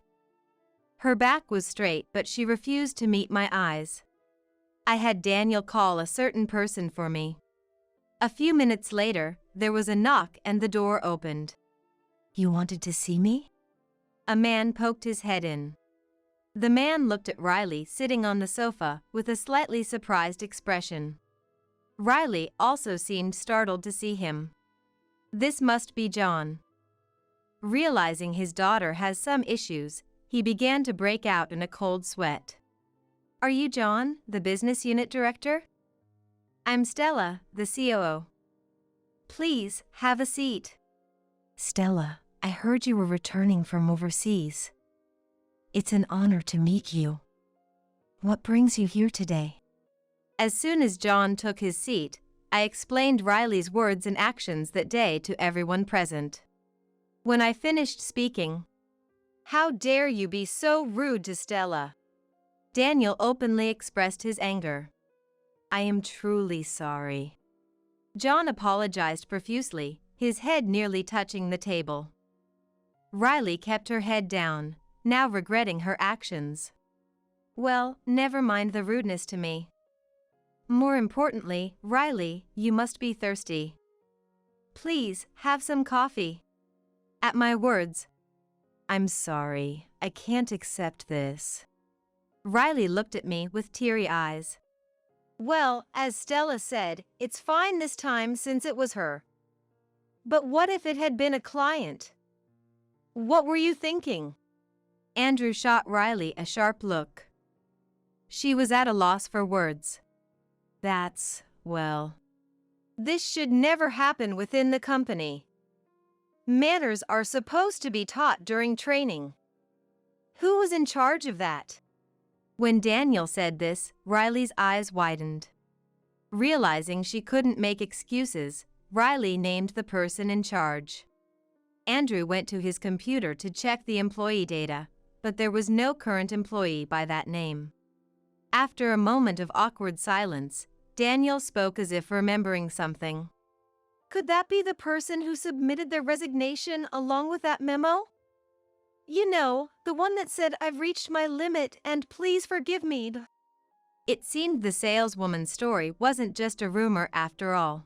Her back was straight, but she refused to meet my eyes. I had Daniel call a certain person for me. A few minutes later, there was a knock and the door opened. You wanted to see me? A man poked his head in. The man looked at Riley sitting on the sofa with a slightly surprised expression. Riley also seemed startled to see him. This must be John. Realizing his daughter has some issues, he began to break out in a cold sweat. Are you John, the business unit director? I'm Stella, the COO. Please, have a seat. Stella, I heard you were returning from overseas. It's an honor to meet you. What brings you here today? As soon as John took his seat, I explained Riley's words and actions that day to everyone present. When I finished speaking, How dare you be so rude to Stella? Daniel openly expressed his anger. I am truly sorry. John apologized profusely, his head nearly touching the table. Riley kept her head down, now regretting her actions. Well, never mind the rudeness to me. More importantly, Riley, you must be thirsty. Please, have some coffee. At my words, I'm sorry, I can't accept this. Riley looked at me with teary eyes. Well, as Stella said, it's fine this time since it was her. But what if it had been a client? What were you thinking? Andrew shot Riley a sharp look. She was at a loss for words. Well. This should never happen within the company. Manners are supposed to be taught during training. Who was in charge of that? When Daniel said this, Riley's eyes widened. Realizing she couldn't make excuses, Riley named the person in charge. Andrew went to his computer to check the employee data, but there was no current employee by that name. After a moment of awkward silence, Daniel spoke as if remembering something. Could that be the person who submitted their resignation along with that memo? You know, the one that said, "I've reached my limit and please forgive me." It seemed the saleswoman's story wasn't just a rumor after all.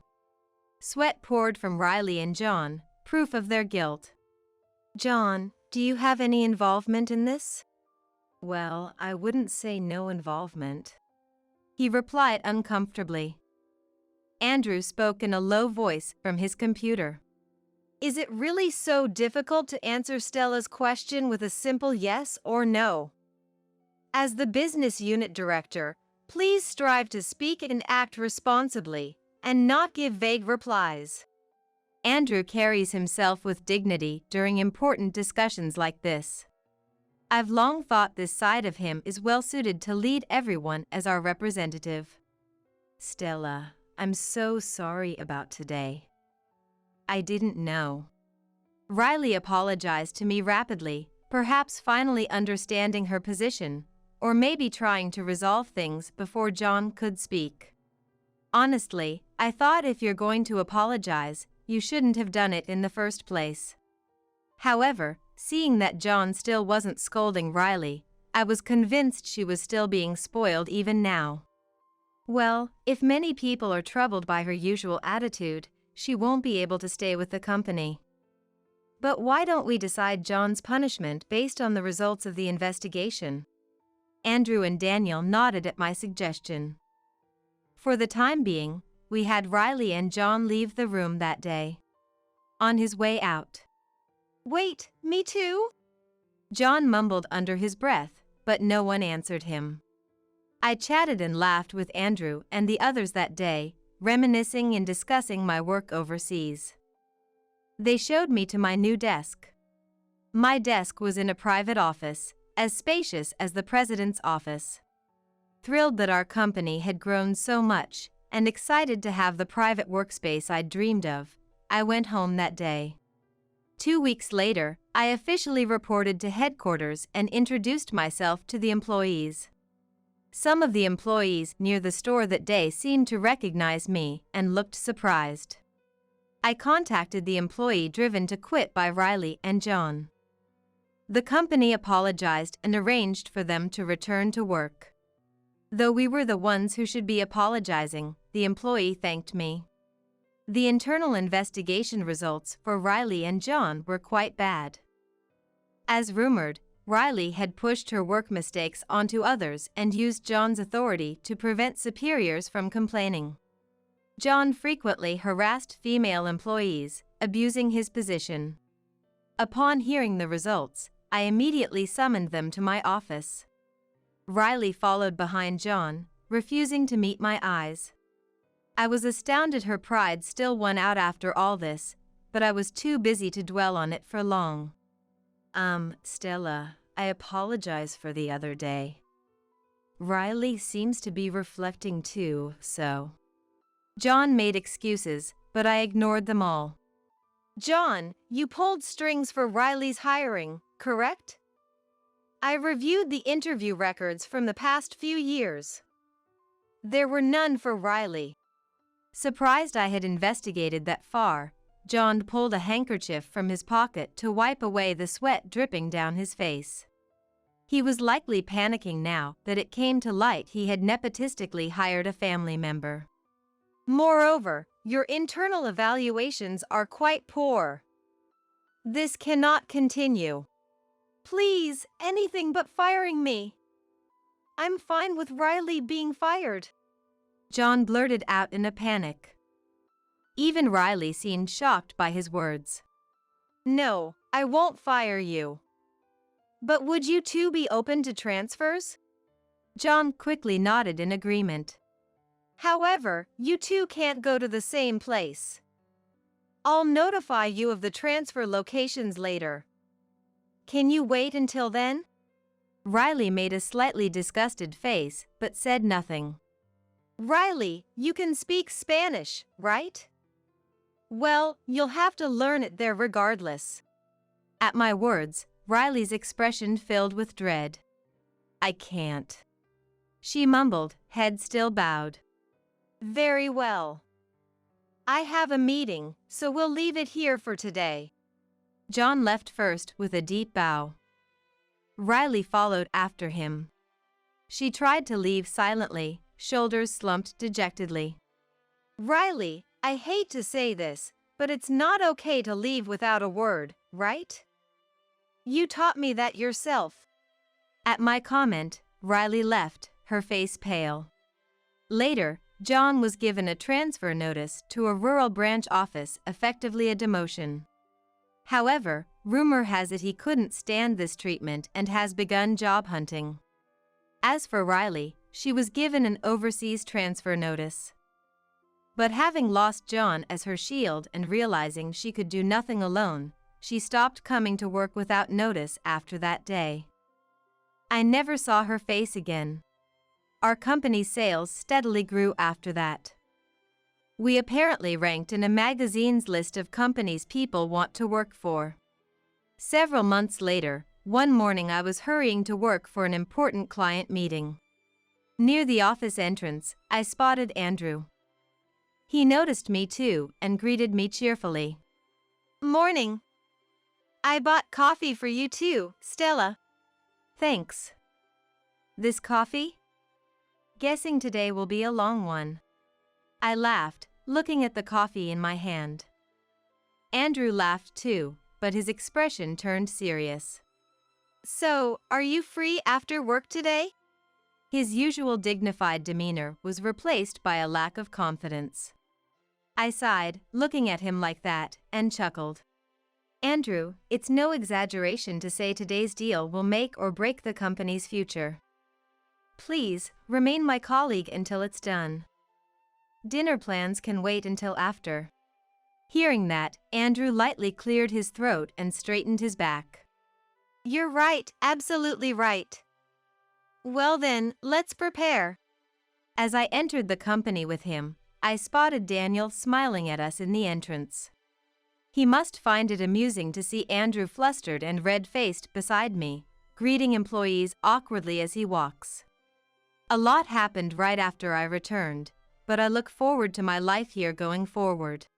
Sweat poured from Riley and John, proof of their guilt. John, do you have any involvement in this? Well, I wouldn't say no involvement, he replied uncomfortably. Andrew spoke in a low voice from his computer. Is it really so difficult to answer Stella's question with a simple yes or no? As the business unit director, please strive to speak and act responsibly, and not give vague replies. Andrew carries himself with dignity during important discussions like this. I've long thought this side of him is well suited to lead everyone as our representative. Stella, I'm so sorry about today. I didn't know. Riley apologized to me rapidly, perhaps finally understanding her position, or maybe trying to resolve things before John could speak. Honestly, I thought if you're going to apologize, you shouldn't have done it in the first place. However, seeing that John still wasn't scolding Riley, I was convinced she was still being spoiled even now. Well, if many people are troubled by her usual attitude, she won't be able to stay with the company. But why don't we decide John's punishment based on the results of the investigation? Andrew and Daniel nodded at my suggestion. For the time being, we had Riley and John leave the room that day. On his way out. Wait, me too? John mumbled under his breath, but no one answered him. I chatted and laughed with Andrew and the others that day, reminiscing and discussing my work overseas. They showed me to my new desk. My desk was in a private office, as spacious as the president's office. Thrilled that our company had grown so much, and excited to have the private workspace I'd dreamed of, I went home that day. 2 weeks later, I officially reported to headquarters and introduced myself to the employees. Some of the employees near the store that day seemed to recognize me and looked surprised. I contacted the employee driven to quit by Riley and John. The company apologized and arranged for them to return to work. Though we were the ones who should be apologizing, the employee thanked me. The internal investigation results for Riley and John were quite bad. As rumored, Riley had pushed her work mistakes onto others and used John's authority to prevent superiors from complaining. John frequently harassed female employees, abusing his position. Upon hearing the results, I immediately summoned them to my office. Riley followed behind John, refusing to meet my eyes. I was astounded her pride still won out after all this, but I was too busy to dwell on it for long. Stella, I apologize for the other day. Riley seems to be reflecting too, so. John made excuses, but I ignored them all. John, you pulled strings for Riley's hiring, correct? I reviewed the interview records from the past few years. There were none for Riley. Surprised I had investigated that far, John pulled a handkerchief from his pocket to wipe away the sweat dripping down his face. He was likely panicking now that it came to light he had nepotistically hired a family member. Moreover, your internal evaluations are quite poor. This cannot continue. Please, anything but firing me. I'm fine with Riley being fired. John blurted out in a panic. Even Riley seemed shocked by his words. No, I won't fire you. But would you two be open to transfers? John quickly nodded in agreement. However, you two can't go to the same place. I'll notify you of the transfer locations later. Can you wait until then? Riley made a slightly disgusted face, but said nothing. Riley, you can speak Spanish, right? Well, you'll have to learn it there regardless. At my words, Riley's expression filled with dread. I can't. She mumbled, head still bowed. Very well. I have a meeting, so we'll leave it here for today. John left first with a deep bow. Riley followed after him. She tried to leave silently, shoulders slumped dejectedly. Riley, I hate to say this, but it's not okay to leave without a word, right? You taught me that yourself. At my comment, Riley left, her face pale. Later, John was given a transfer notice to a rural branch office, effectively a demotion. However, rumor has it he couldn't stand this treatment and has begun job hunting. As for Riley, she was given an overseas transfer notice. But having lost John as her shield and realizing she could do nothing alone, she stopped coming to work without notice after that day. I never saw her face again. Our company's sales steadily grew after that. We apparently ranked in a magazine's list of companies people want to work for. Several months later, one morning I was hurrying to work for an important client meeting. Near the office entrance, I spotted Andrew. He noticed me too and greeted me cheerfully. Morning. I bought coffee for you too, Stella. Thanks. This coffee? Guessing today will be a long one. I laughed, looking at the coffee in my hand. Andrew laughed too, but his expression turned serious. So, are you free after work today? His usual dignified demeanor was replaced by a lack of confidence. I sighed, looking at him like that, and chuckled. Andrew, it's no exaggeration to say today's deal will make or break the company's future. Please, remain my colleague until it's done. Dinner plans can wait until after. Hearing that, Andrew lightly cleared his throat and straightened his back. You're right, absolutely right. Well then, let's prepare. As I entered the company with him, I spotted Daniel smiling at us in the entrance. He must find it amusing to see Andrew flustered and red-faced beside me, greeting employees awkwardly as he walks. A lot happened right after I returned, but I look forward to my life here going forward.